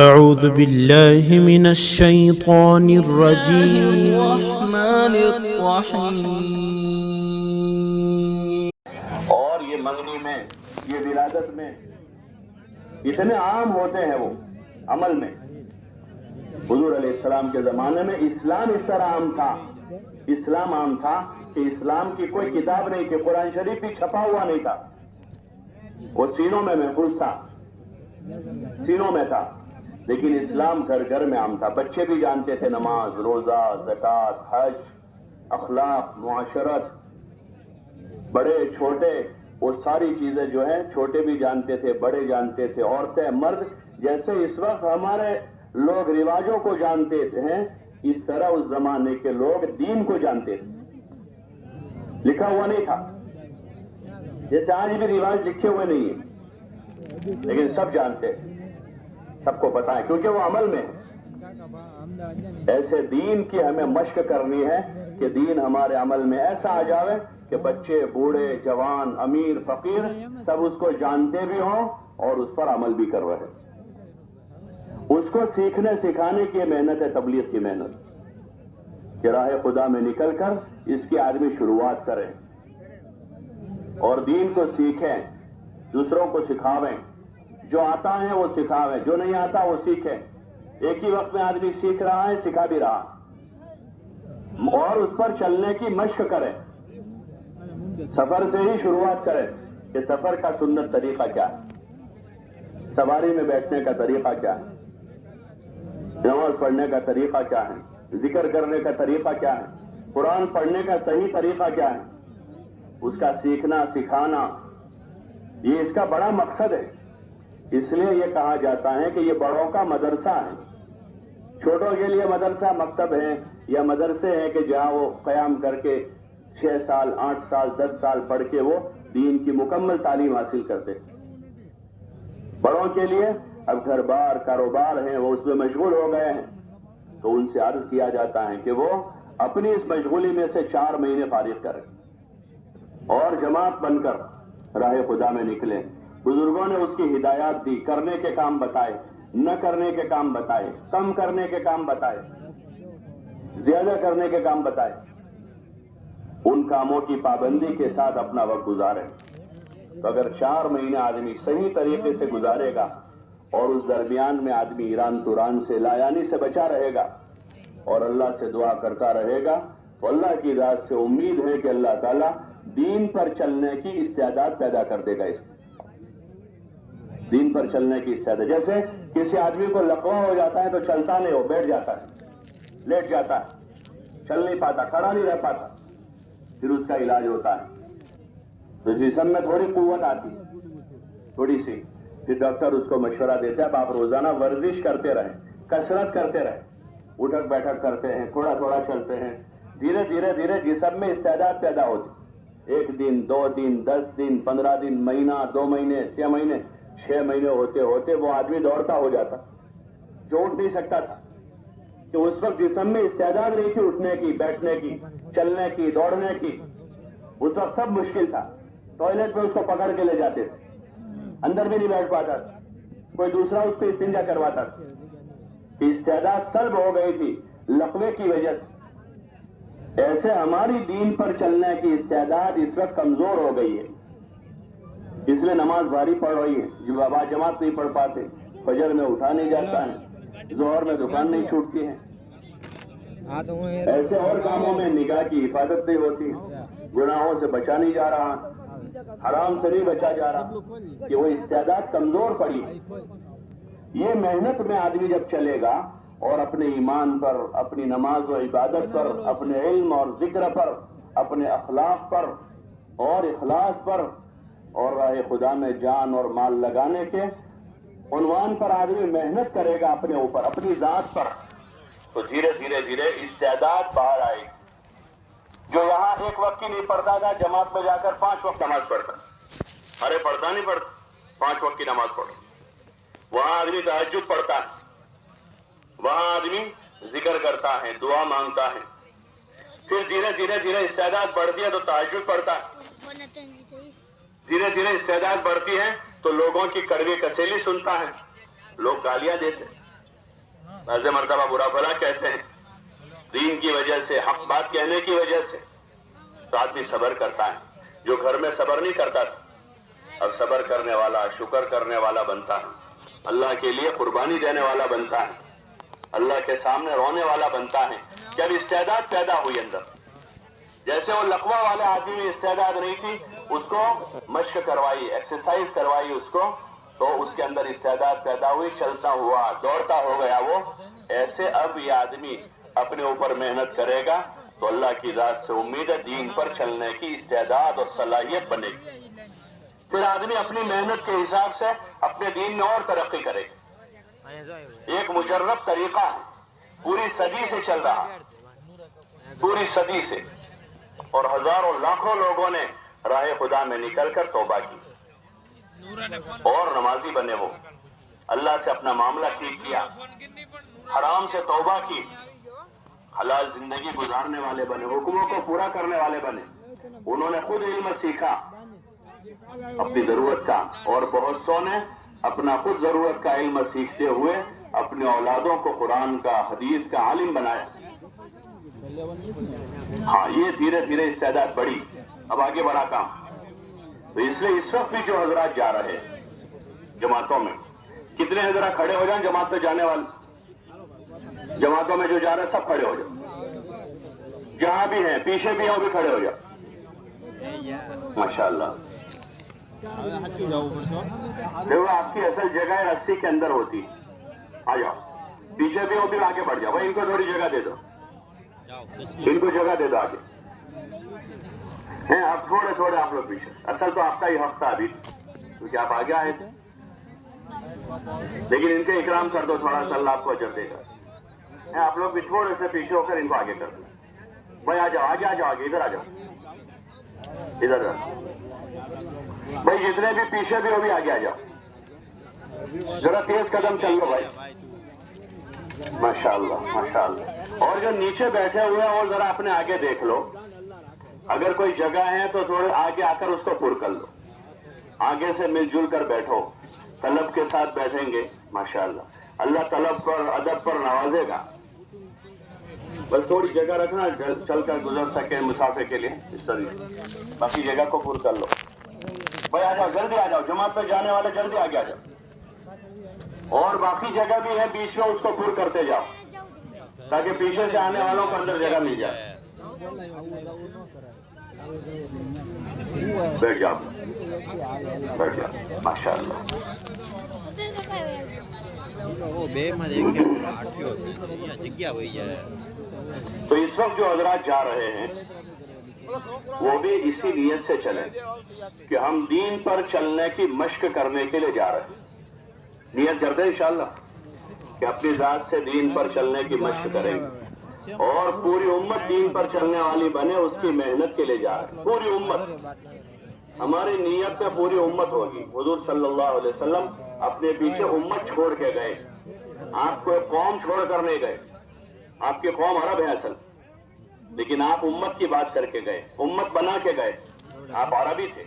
أعوذ بالله من الشيطان الرجيم. الرحمن الرحیم. اور یہ منگنی میں، یہ ولادت میں اتنے عام ہوتے ہیں وہ عمل میں. حضور علیہ السلام کے زمانے میں اسلام اس طرح عام تھا، اسلام عام تھا کہ اسلام کی کوئی کتاب نہیں تھی، قرآن شریف بھی چھپا ہوا نہیں تھا، وہ سینوں میں محفوظ تھا، سینوں میں تھا. لیکن اسلام گھر گھر میں عام تھا، بچے بھی جانتے تھے نماز، روزہ، زکوٰۃ، حج، اخلاق، معاشرت، بڑے چھوٹے، وہ ساری چیزیں جو ہیں چھوٹے بھی جانتے تھے، بڑے جانتے تھے، عورتیں مرد. جیسے اس وقت ہمارے لوگ رواجوں کو جانتے ہیں، اس طرح اس زمانے کے لوگ دین کو جانتے تھے. لکھا ہوا نہیں تھا، جیسے آج بھی رواج لکھے ہوئے نہیں ہیں، لیکن سب جانتے ہیں، سب کو پتا ہے کیونکہ وہ عمل میں ہے. ایسے دین کی ہمیں مشق کرنی ہے کہ دین ہمارے عمل میں ایسا آ جاوے کہ بچے، بوڑھے، جوان، امیر، فقیر سب اس کو جانتے بھی ہوں اور اس پر عمل بھی کر رہے. اس کو سیکھنے سکھانے کی محنت ہے، تبلیغ کی محنت، کہ راہ خدا میں نکل کر اس کی آدمی شروعات کریں اور دین کو سیکھیں، دوسروں کو سکھاویں. جو آتا ہے وہ سکھاویں، جو نہیں آتا وہ سیکھیں. ایک ہی وقت میں آدمی سیکھ رہا ہے، سکھا بھی رہا، اور اس پر چلنے کی مشق کریں. سفر سے ہی شروعات کریں کہ سفر کا سنت طریقہ کیا ہے، سواری میں بیٹھنے کا طریقہ کیا ہے، نماز پڑھنے کا طریقہ کیا ہے، ذکر کرنے کا طریقہ کیا ہے، قرآن پڑھنے کا صحیح طریقہ کیا ہے. اس کا سیکھنا سکھانا یہ اس کا بڑا مقصد ہے. اس لیے یہ کہا جاتا ہے کہ یہ بڑوں کا مدرسہ ہے. چھوٹوں کے لیے مدرسہ مکتب ہے یا مدرسے ہیں کہ جہاں وہ قیام کر کے 6 سال 8 سال 10 سال پڑھ کے وہ دین کی مکمل تعلیم حاصل کرتے. بڑوں کے لیے اب گھر بار کاروبار ہیں، وہ اس میں مشغول ہو گئے ہیں، تو ان سے عرض کیا جاتا ہے کہ وہ اپنی اس مشغولی میں سے 4 مہینے فارغ کریں اور جماعت بن کر راہ خدا میں نکلیں. بزرگوں نے اس کی ہدایات دی، کرنے کے کام بتائے، نہ کرنے کے کام بتائے، کم کرنے کے کام بتائے، زیادہ کرنے کے کام بتائے. ان کاموں کی پابندی کے ساتھ اپنا وقت گزاریں. تو اگر 4 مہینے آدمی صحیح طریقے سے گزارے گا اور اس درمیان میں آدمی ایران توران سے لایانی سے بچا رہے گا اور اللہ سے دعا کرتا رہے گا، تو اللہ کی ذات سے امید ہے کہ اللہ تعالیٰ دین پر چلنے کی استعداد پیدا کر دے گا. اس دین پر چلنے کی استعداد، جیسے کسی آدمی کو لقوہ ہو جاتا ہے تو چلتا نہیں، ہو بیٹھ جاتا ہے، لیٹ جاتا ہے، چل نہیں پاتا، کھڑا نہیں رہ پاتا، پھر اس کا علاج ہوتا ہے تو جسم میں تھوڑی قوت آتی، تھوڑی سی، پھر ڈاکٹر اس کو مشورہ دیتا ہے اب آپ روزانہ ورزش کرتے رہیں، کسرت کرتے رہیں، اٹھک بیٹھک کرتے ہیں، تھوڑا تھوڑا چلتے ہیں، دھیرے دھیرے دھیرے جسم میں استعداد پیدا ہوتی. 1 دن 2 دن 10 دن 15 دن، مہینہ 2 مہینے 6 مہینے 6 مہینے ہوتے ہوتے وہ آدمی دوڑتا ہو جاتا جو اٹھ نہیں سکتا تھا. کہ اس وقت جسم میں استعداد نہیں تھی اٹھنے کی، بیٹھنے کی، چلنے کی، دوڑنے کی. اس وقت سب مشکل تھا. ٹوائلٹ میں اس کو پکڑ کے لے جاتے تھے، اندر بھی نہیں بیٹھ پاتا تھا، کوئی دوسرا اس کو استنجا کرواتا تھا. کہ استعداد سلب ہو گئی تھی لقوے کی وجہ سے. ایسے ہماری دین پر چلنے کی استعداد اس وقت کمزور ہو گئی ہے، اس لیے نماز بھاری پڑ رہی ہے، جو بابا جماعت نہیں پڑھ پاتے، فجر میں اٹھا نہیں جاتا ہے، ظہر میں دکان نہیں چھوٹتی ہے، ایسے اور کاموں میں نگاہ کی حفاظت نہیں ہوتی، گناہوں سے بچا نہیں جا رہا، حرام سے نہیں بچا جا رہا، کہ وہ استعداد کمزور پڑی. یہ محنت میں آدمی جب چلے گا اور اپنے ایمان پر، اپنی نماز و عبادت پر، اپنے علم اور ذکر پر، اپنے اخلاق پر اور اخلاص پر اور راہ خدا میں جان اور مال لگانے کے عنوان پر آدمی محنت کرے گا اپنے اوپر، اپنی ذات پر، تو دھیرے دھیرے دھیرے استعداد باہر آئے گی. جو یہاں 1 وقت کی نہیں پڑھتا تھا، جماعت میں جا کر 5 وقت نماز پڑھتا. ارے پڑھتا نہیں پڑھتا، 5 وقت کی نماز پڑھو. وہاں آدمی تہجد پڑھتا ہے، وہاں آدمی ذکر کرتا ہے، دعا مانگتا ہے. پھر دھیرے دھیرے دھیرے استعداد بڑھتی ہے تو تہجد پڑھتا ہے. دھیرے دھیرے استعداد بڑھتی ہے تو لوگوں کی کڑوی کسیلی سنتا ہے، لوگ گالیاں دیتے، بعض مرتبہ برا بھلا کہتے ہیں دین کی وجہ سے، حق بات کہنے کی وجہ سے، تو آدمی صبر کرتا ہے۔ جو گھر میں صبر نہیں کرتا تھا اب صبر کرنے والا، شکر کرنے والا بنتا ہے، اللہ کے لیے قربانی دینے والا بنتا ہے، اللہ کے سامنے رونے والا بنتا ہے۔ جب استعداد پیدا ہوئی اندر، جیسے وہ لقوہ والے آدمی میں استعداد نہیں تھی، اس کو مشق کروائی، ایکسرسائز کروائی اس کو، تو اس کے اندر استعداد پیدا ہوئی، چلتا ہوا، دوڑتا ہو گیا وہ۔ ایسے اب یہ آدمی اپنے اوپر محنت کرے گا تو اللہ کی ذات سے امید ہے دین پر چلنے کی استعداد اور صلاحیت بنے گی۔ پھر آدمی اپنی محنت کے حساب سے اپنے دین میں اور ترقی کرے گا۔ ایک مجرب طریقہ ہے، پوری صدی سے چل رہا، پوری صدی سے، اور ہزاروں لاکھوں لوگوں نے راہ خدا میں نکل کر توبہ کی اور نمازی بنے، وہ اللہ سے اپنا معاملہ ٹھیک کیا، حرام سے توبہ کی، حلال زندگی گزارنے والے بنے، حکموں کو پورا کرنے والے بنے۔ انہوں نے خود علم سیکھا اپنی ضرورت کا، اور بہت سو نے اپنا خود ضرورت کا علم سیکھتے ہوئے اپنے اولادوں کو قرآن کا، حدیث کا عالم بنایا۔ ہاں، یہ دھیرے دھیرے استعداد بڑھی، اب آگے بڑھا کام۔ تو اس لیے اس وقت بھی جو حضرات جا رہے ہیں جماعتوں میں، کتنے حضرات کھڑے ہو جائیں جماعت میں جانے والے، جماعتوں میں جو جا رہے ہیں سب کھڑے ہو جائیں، جہاں بھی ہیں، پیچھے بھی ہیں وہ بھی کھڑے ہو جائیں، ماشاءاللہ۔ دیکھو آپ کی اصل جگہ رسی کے اندر ہوتی، آ جاؤ، پیچھے بھی ہو بھی آگے بڑھ جاؤ، بھائی ان کو تھوڑی جگہ دے دو، ان کو جگہ دے دو آگے ہیں۔ اب تھوڑے تھوڑے آپ لوگ پیچھے، اصل تو آپ کا ہی حق تھا ابھی، کیونکہ آپ آگے آئے تھے، لیکن ان کے اکرام کر دو تھوڑا سا، اللہ آپ کو اجر دے گا۔ آپ لوگ بھی تھوڑے سے پیچھے ہو کر ان کو آگے کر دو، بھائی آ جاؤ، آگے آ جاؤ، آگے ادھر آ جاؤ، ادھر بھائی جتنے بھی پیچھے بھی ہو بھی آگے آ جاؤ، ذرا تیز قدم چل لو بھائی، ماشاءاللہ ماشاءاللہ۔ اور جو نیچے بیٹھے ہوئے ہیں وہ ذرا اپنے آگے دیکھ لو، اگر کوئی جگہ ہے تو تھوڑے آگے آ کر اس کو پر کر لو، آگے سے مل جل کر بیٹھو، طلب کے ساتھ بیٹھیں گے ماشاءاللہ، اللہ طلب پر، ادب پر نوازے گا۔ بس تھوڑی جگہ رکھنا، چل کر گزر سکے مسافر کے لیے، اس طرح باقی جگہ کو پر کر لو۔ بھائی آ جاؤ، جلدی آ جاؤ، جماعت پہ جانے والے جلدی آگے آ جاؤ، اور باقی جگہ بھی ہے بیچ میں، اس کو پر کرتے جاؤ تاکہ پیچھے سے آنے والوں کو اندر جگہ مل جائے۔ بیٹھ جاؤ، بیٹھ جاؤ، ماشاءاللہ۔ تو اس وقت جو حضرات جا رہے ہیں وہ بھی اسی نیت سے چلیں کہ ہم دین پر چلنے کی مشق کرنے کے لیے جا رہے ہیں۔ نیت کرتے ہیں انشاءاللہ کہ اپنی ذات سے دین پر چلنے کی مشق کریں گے، اور پوری امت دین پر چلنے والی بنے، اس کی محنت کے لیے جا رہے ہیں، پوری امت۔ ہماری نیت میں پوری امت ہوگی۔ حضور صلی اللہ علیہ وسلم اپنے پیچھے امت چھوڑ کے گئے، آپ کو قوم چھوڑ کر نہیں گئے، آپ کی قوم عرب ہے اصل، لیکن آپ امت کی بات کر کے گئے، امت بنا کے گئے۔ آپ عربی تھے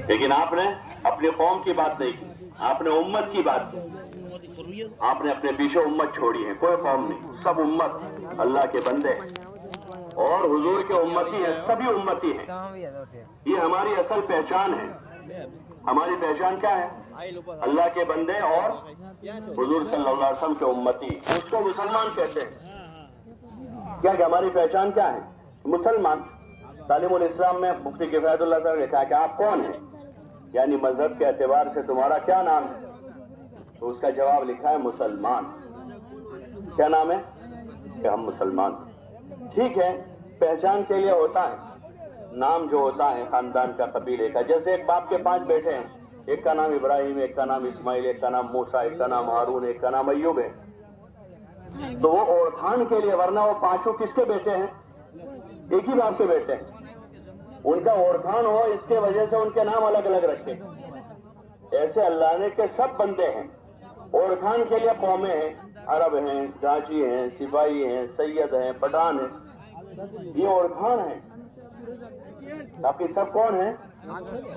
لیکن آپ نے اپنی قوم کی بات نہیں کی، آپ نے امت کی بات کی، آپ نے اپنے پیچھے امت چھوڑی ہے، کوئی قوم نہیں، سب امت اللہ کے بندے ہیں، اور حضور کے امتی ہیں، سبھی امتی ہیں۔ یہ ہماری اصل پہچان ہے۔ ہماری پہچان کیا ہے؟ اللہ کے بندے اور حضور صلی اللہ علیہ وسلم کے امتی، اس کو مسلمان کہتے ہیں۔ کیا کہ ہماری پہچان کیا ہے؟ مسلمان۔ تعلیم الاسلام میں مفتی کفایت اللہ صاحب نے لکھا کہ آپ کون ہیں، یعنی مذہب کے اعتبار سے تمہارا کیا نام ہے؟ تو اس کا جواب لکھا ہے مسلمان۔ کیا نام ہے؟ کہ ہم مسلمان۔ ٹھیک ہے، پہچان کے لیے ہوتا ہے، نام جو ہوتا ہے خاندان کا، قبیلے کا، جیسے ایک باپ کے 5 بیٹے ہیں، ایک کا نام ابراہیم، ایک کا نام اسماعیل، ایک کا نام موسیٰ، ایک کا نام ہارون، ایک کا نام ایوب ہے، تو وہ اوڑھان کے لیے، ورنہ وہ 5 کس کے بیٹے ہیں؟ ایک ہی باپ کے بیٹے ہیں، ان کا اوڑھان ہو اس کے وجہ سے ان کے نام الگ الگ رکھے۔ ایسے اللہ نے کہ سب بندے ہیں، اوڑھان کے لیے قومیں ہیں، عرب ہیں، گاجی ہیں، سپاہی ہیں، سید ہیں، پٹھان ہیں، یہ اوڑھان ہیں۔ باقی سب کون ہیں؟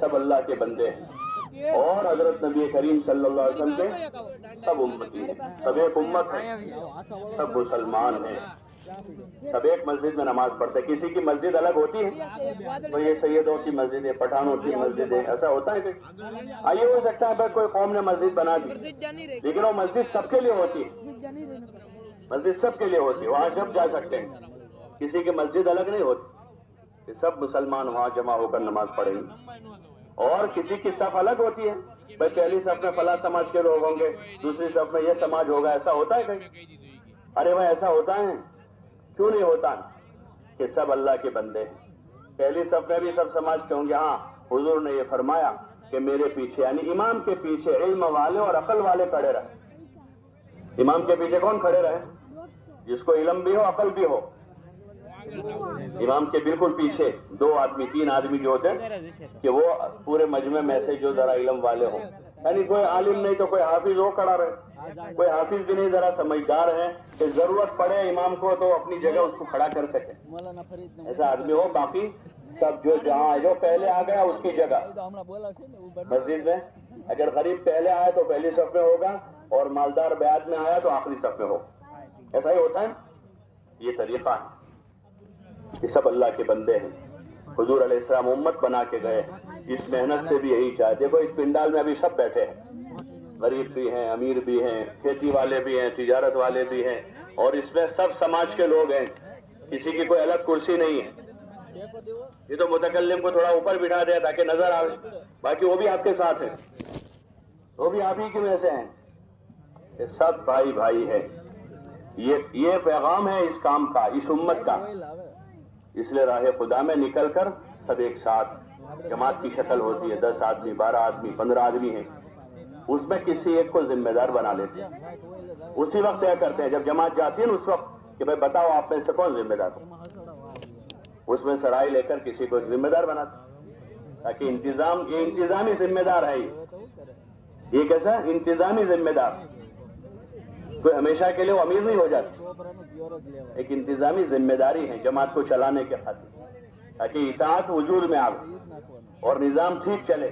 سب اللہ کے بندے ہیں۔ اور حضرت نبی کریم صلی اللہ علیہ وسلم کے سب امتی ہیں، سب ایک امت ہے، سب مسلمان ہیں، سب ایک مسجد میں نماز پڑھتے ہیں۔ کسی کی مسجد الگ ہوتی ہے تو یہ سیدوں کی مسجد ہے، پٹھانوں کی مسجد ہے، ایسا ہوتا ہے کہ یہ ہو سکتا ہے بھائی کوئی قوم نے مسجد بنا دی، لیکن وہ مسجد سب کے لیے ہوتی ہے، مسجد سب کے لیے ہوتی ہے، وہاں سب جا سکتے ہیں، کسی کی مسجد الگ نہیں ہوتی کہ سب مسلمان وہاں جمع ہو کر نماز پڑھیں گے۔ اور کسی کی صف الگ ہوتی ہے، بھائی پہلی صف میں فلاں سماج کے لوگ ہوں گے، دوسری صف میں یہ سماج ہوگا، ایسا ہوتا ہے کہیں؟ ارے بھائی ایسا ہوتا ہے، کیوں نہیں ہوتا کہ سب اللہ کے بندے ہیں، پہلی صف میں بھی سب سماج کے ہوں گے۔ ہاں حضور نے یہ فرمایا کہ میرے پیچھے یعنی امام کے پیچھے علم والے اور عقل والے کھڑے رہے۔ امام کے پیچھے کون کھڑے رہے؟ جس کو علم بھی ہو عقل بھی ہو۔ امام کے بالکل پیچھے 2 آدمی 3 آدمی جو ہوتے ہیں کہ وہ پورے مجمع میں سے جو ذرا علم والے ہوں، یعنی کوئی عالم نہیں تو کوئی حافظ ہو کھڑا رہے، کوئی حافظ بھی نہیں ذرا سمجھدار ہے کہ ضرورت پڑے امام کو تو اپنی جگہ اس کو کھڑا کر سکے، ایسا آدمی ہو۔ باقی سب جو پہلے آ گیا اس کی جگہ مسجد میں، اگر غریب پہلے آیا تو پہلی صف میں ہوگا اور مالدار بعد میں آیا تو آخری صف میں ہوگا، ایسا ہی ہوتا ہے۔ یہ طریقہ ہے کہ سب اللہ کے بندے ہیں، حضور علیہ السلام امت بنا کے گئے، اس محنت سے بھی یہی چاہے۔ دیکھو اس پنڈال میں ابھی سب بیٹھے ہیں، غریب بھی ہیں، امیر بھی ہیں، کھیتی والے بھی ہیں، تجارت والے بھی ہیں، اور اس میں سب سماج کے لوگ ہیں، کسی کی کوئی الگ کرسی نہیں ہے۔ یہ تو متکلم کو تھوڑا اوپر بٹھا دیا تاکہ نظر آئے، باقی وہ بھی آپ کے ساتھ ہیں، وہ بھی آپ ہی کے میں سے ہیں، یہ سب بھائی بھائی ہے۔ یہ پیغام ہے اس کام کا، اس امت کا، اس لیے راہ خدا میں نکل کر سب ایک ساتھ جماعت کی شکل ہوتی ہے، 10 آدمی 12 آدمی 15 آدمی ہیں، اس میں کسی ایک کو ذمہ دار بنا لیتے ہیں، اسی وقت طے کرتے ہیں جب جماعت جاتی ہے نا اس وقت کہ بھائی بتاؤ آپ میں سے کون ذمہ دار ہے، اس میں سرائی لے کر کسی کو ذمہ دار بناتے ہیں تاکہ یہ انتظامی ذمہ دار ہے، یہ کیسا انتظامی ذمہ دار، کوئی ہمیشہ کے لیے وہ امیر نہیں ہو جاتا، ایک انتظامی ذمہ داری ہے جماعت کو چلانے کے خاطر تاکہ اطاعت وجود میں آئے اور نظام ٹھیک چلے،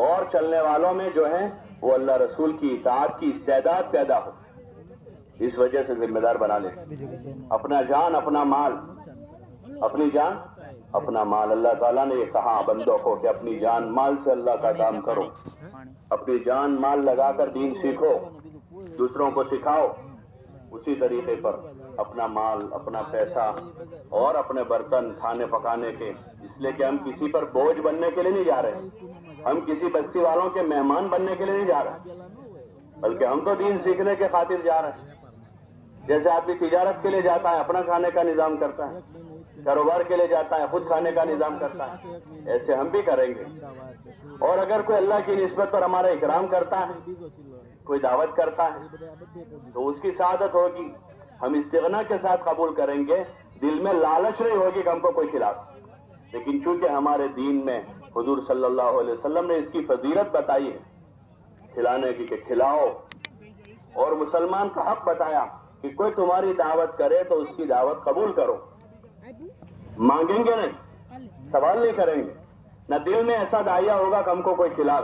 اور چلنے والوں میں جو ہے وہ اللہ رسول کی اطاعت کی استعداد پیدا ہو، اس وجہ سے ذمہ دار بنا لے۔ اپنا جان اپنا مال، اپنی جان اپنا مال، اللہ تعالیٰ نے یہ کہا بندوں کو کہ اپنی جان مال سے اللہ کا کام کرو، اپنی جان مال لگا کر دین سیکھو، دوسروں کو سکھاؤ، اسی طریقے پر اپنا مال اپنا پیسہ اور اپنے برتن کھانے پکانے کے، اس لیے کہ ہم کسی پر بوجھ بننے کے لیے نہیں جا رہے، ہم کسی بستی والوں کے مہمان بننے کے لیے نہیں جا رہے، بلکہ ہم تو دین سیکھنے کے خاطر جا رہے ہیں۔ جیسے آدمی تجارت کے لیے جاتا ہے اپنا کھانے کا نظام کرتا ہے، کاروبار کے لیے جاتا ہے خود کھانے کا نظام کرتا ہے، ایسے ہم بھی کریں گے۔ اور اگر کوئی اللہ کی نسبت پر ہمارا اکرام کرتا ہے، کوئی دعوت کرتا ہے تو اس کی سعادت ہوگی، ہم استغنا کے ساتھ قبول کریں گے، دل میں لالچ نہیں ہوگی کہ ہم کو کوئی کھلا، لیکن چونکہ ہمارے دین میں حضور صلی اللہ علیہ وسلم نے اس کی فضیلت بتائی ہے کھلانے کی کہ کھلاؤ، اور مسلمان کا حق بتایا کہ کوئی تمہاری دعوت کرے تو اس کی دعوت قبول کرو، مانگیں گے نہیں، سوال نہیں کریں گے، نہ دل میں ایسا داعیہ ہوگا کہ ہم کو کوئی کھلا،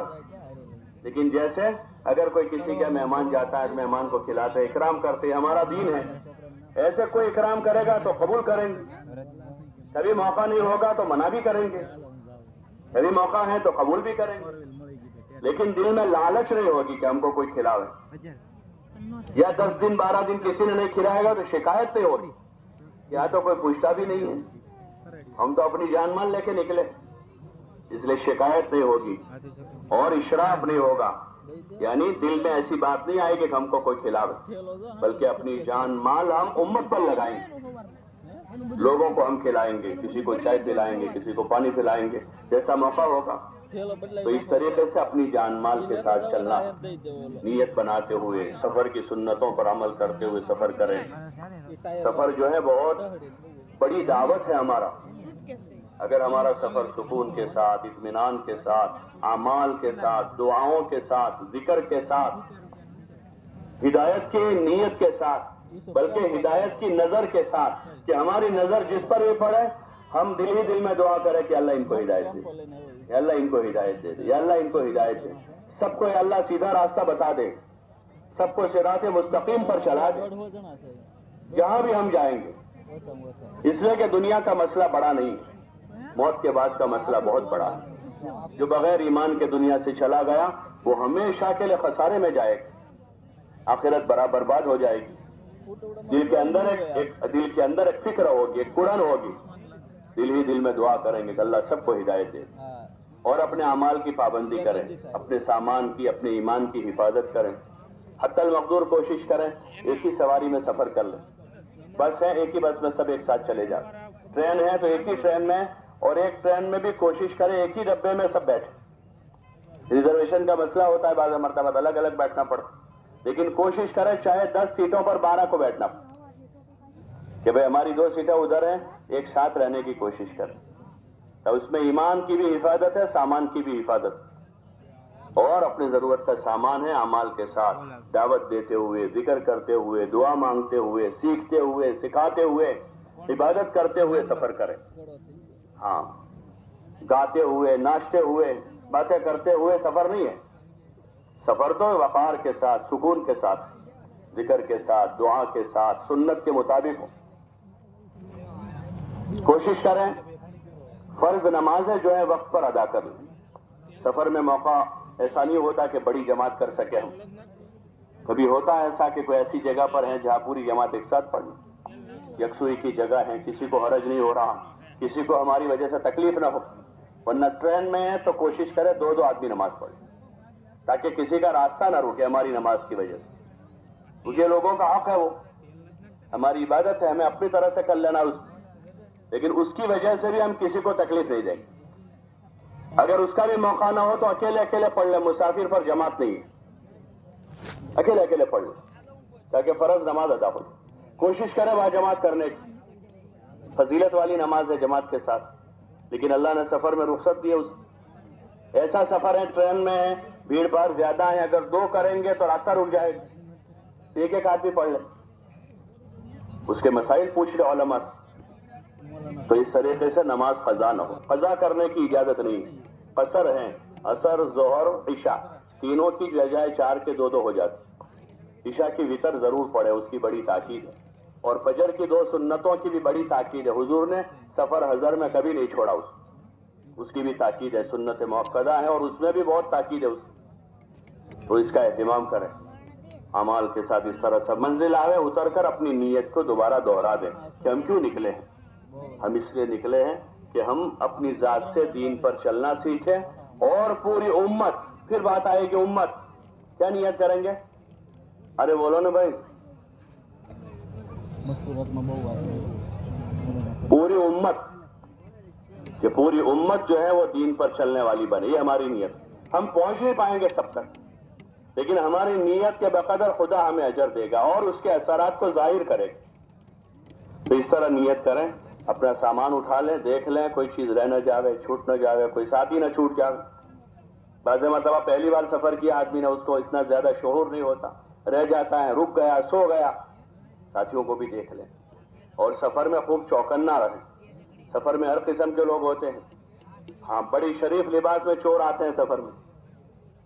لیکن جیسے اگر کوئی کسی کا مہمان جاتا ہے مہمان کو کھلاتے اکرام کرتے، ہمارا دین ہے، ایسے کوئی اکرام کرے گا تو قبول کریں گے، کبھی موقع نہیں ہوگا تو منع بھی کریں گے، کبھی موقع ہے تو قبول بھی کریں گے، لیکن دل میں لالچ نہیں ہوگی کہ ہم کو کوئی کھلاوے، یا 10 دن 12 دن کسی نے نہیں کھلائے گا تو شکایت نہیں ہوگی، یا تو کوئی پوچھتا بھی نہیں ہے، ہم تو اپنی جان مال لے کے نکلے، اس لیے شکایت نہیں ہوگی اور اشراف نہیں ہوگا، یعنی دل میں ایسی بات نہیں آئے گی کہ ہم کو کوئی کھلاوے، بلکہ اپنی جان مال ہم امت پر لگائیں گے، لوگوں کو ہم کھلائیں گے، کسی کو چائے پلائیں گے، کسی کو پانی پلائیں گے، جیسا موقع ہوگا، تو اس طریقے سے اپنی جان مال کے ساتھ چلنا، نیت بناتے ہوئے سفر کی سنتوں پر عمل کرتے ہوئے سفر کریں۔ سفر جو ہے بہت بڑی دعوت ہے ہمارا، اگر ہمارا سفر سکون کے ساتھ، اطمینان کے ساتھ، اعمال کے ساتھ، دعاؤں کے ساتھ، ذکر کے ساتھ، ہدایت کی نیت کے ساتھ، بلکہ ہدایت کی نظر کے ساتھ کہ ہماری نظر جس پر بھی پڑے ہم دل ہی دل میں دعا کریں کہ اللہ ان کو ہدایت دے، یا اللہ ان کو ہدایت دے دے، یا اللہ ان کو ہدایت دے، سب کو یا اللہ سیدھا راستہ بتا دے، سب کو صراط مستقیم پر چلا دے جہاں بھی ہم جائیں گے. اس لیے کہ دنیا کا مسئلہ بڑا نہیں ہے، موت کے بعد کا مسئلہ بہت بڑا ہے. جو بغیر ایمان کے دنیا سے چلا گیا وہ ہمیشہ کے لیے خسارے میں جائے گا، آخرت برباد ہو جائے گی. دل کے اندر ایک فکر ہوگی، ایک کڑن ہوگی. دل ہی دل میں دعا کریں گے کہ اللہ سب کو ہدایت دے اور اپنے اعمال کی پابندی کریں، اپنے سامان کی، اپنے ایمان کی حفاظت کریں. حتی المقدور کوشش کریں ایک ہی سواری میں سفر کر لیں. بس ہے ایک ہی بس میں سب ایک ساتھ چلے جائیں. ٹرین ہے تو ایک ہی ٹرین میں، اور ایک ٹرین میں بھی کوشش کریں ایک ہی ڈبے میں سب بیٹھیں. ریزرویشن کا مسئلہ ہوتا ہے، بعض مرتبہ الگ الگ بیٹھنا پڑتا، لیکن کوشش کریں چاہے 10 سیٹوں پر 12 کو بیٹھنا کہ بھئی ہماری 2 سیٹیں ادھر ہیں، ایک ساتھ رہنے کی کوشش کریں. تو اس میں ایمان کی بھی حفاظت ہے، سامان کی بھی حفاظت، اور اپنی ضرورت کا سامان ہے. اعمال کے ساتھ دعوت دیتے ہوئے، ذکر کرتے ہوئے، دعا مانگتے ہوئے، سیکھتے ہوئے، سکھاتے ہوئے، عبادت کرتے ہوئے سفر کریں. ہاں، گاتے ہوئے، ناچتے ہوئے، باتیں کرتے ہوئے سفر نہیں ہے. سفر تو وقار کے ساتھ، سکون کے ساتھ، ذکر کے ساتھ، دعا کے ساتھ، سنت کے مطابق ہو. کوشش کریں فرض نمازیں جو ہے وقت پر ادا کر لیں. سفر میں موقع ایسا نہیں ہوتا کہ بڑی جماعت کر سکے ہم. کبھی ہوتا ہے ایسا کہ کوئی ایسی جگہ پر ہے جہاں پوری جماعت ایک ساتھ پڑھ لیں، یکسوئی کی جگہ ہے، کسی کو حرج نہیں ہو رہا، کسی کو ہماری وجہ سے تکلیف نہ ہو. ورنہ ٹرین میں ہے تو کوشش کرے 2 آدمی نماز پڑھیں تاکہ کسی کا راستہ نہ رکے ہماری نماز کی وجہ سے. کیونکہ لوگوں کا حق ہے، وہ ہماری عبادت ہے، ہمیں اپنی طرح سے کر لینا لیکن اس کی وجہ سے بھی ہم کسی کو تکلیف نہیں دیں گے. اگر اس کا بھی موقع نہ ہو تو اکیلے اکیلے پڑھ لیں، مسافر پر جماعت نہیں ہے، اکیلے اکیلے پڑھ لیں تاکہ فرض نماز ادا ہو. کوشش کریں وہاں جماعت کرنے کی، فضیلت والی نماز ہے جماعت کے ساتھ. لیکن اللہ نے سفر میں رخصت دی ہے. ایسا سفر ہے ٹرین میں ہے، بھیڑ بھاڑ زیادہ ہے، اگر 2 کریں گے تو راستہ رک جائے گا. ایک ایک آدمی پڑھ لیں، اس کے مسائل پوچھ لے علماء سے. تو اس طریقے سے نماز قضا نہ ہو. قضا کرنے کی اجازت نہیں. قصر ہیں، عصر، ظہر، عشاء، تینوں کی بجائے 4 کے 2 ہو جاتی. عشاء کی وتر ضرور پڑھے، اس کی بڑی تاکید ہے. اور فجر کی 2 سنتوں کی بھی بڑی تاکید ہے. حضور نے سفر حضر میں کبھی نہیں چھوڑا، اس کی بھی تاکید ہے. سنت موقدہ ہے اور اس میں بھی بہت تاکید ہے تو اس کا اہتمام کریں. اعمال کے ساتھ اس طرح سے منزل آوے اتر کر اپنی نیت کو دوبارہ دوہرا دیں کہ ہم کیوں نکلے ہیں. ہم اس لیے نکلے ہیں کہ ہم اپنی ذات سے دین پر چلنا سیکھیں اور پوری امت. پھر بات آئے کہ امت کیا نیت کریں گے؟ ارے بولو نا بھائی. پوری امت، کہ پوری امت جو ہے وہ دین پر چلنے والی بنے، یہ ہماری نیت. ہم پہنچ نہیں پائیں گے سب تک، لیکن ہماری نیت کے بقدر خدا ہمیں اجر دے گا اور اس کے اثرات کو ظاہر کرے گا. تو اس طرح نیت کریں، اپنا سامان اٹھا لیں، دیکھ لیں کوئی چیز رہ نہ جاوے، چھوٹ نہ جاوے، کوئی ساتھی نہ چھوٹ جاوے. بعض مرتبہ پہلی بار سفر کیا آدمی نے، اس کو اتنا زیادہ شعور نہیں ہوتا، رہ جاتا ہے، رک گیا، سو گیا. ساتھیوں کو بھی دیکھ لیں اور سفر میں خوب چوکنا رہیں. سفر میں ہر قسم کے لوگ ہوتے ہیں. ہاں، بڑی شریف لباس میں چور آتے ہیں سفر میں،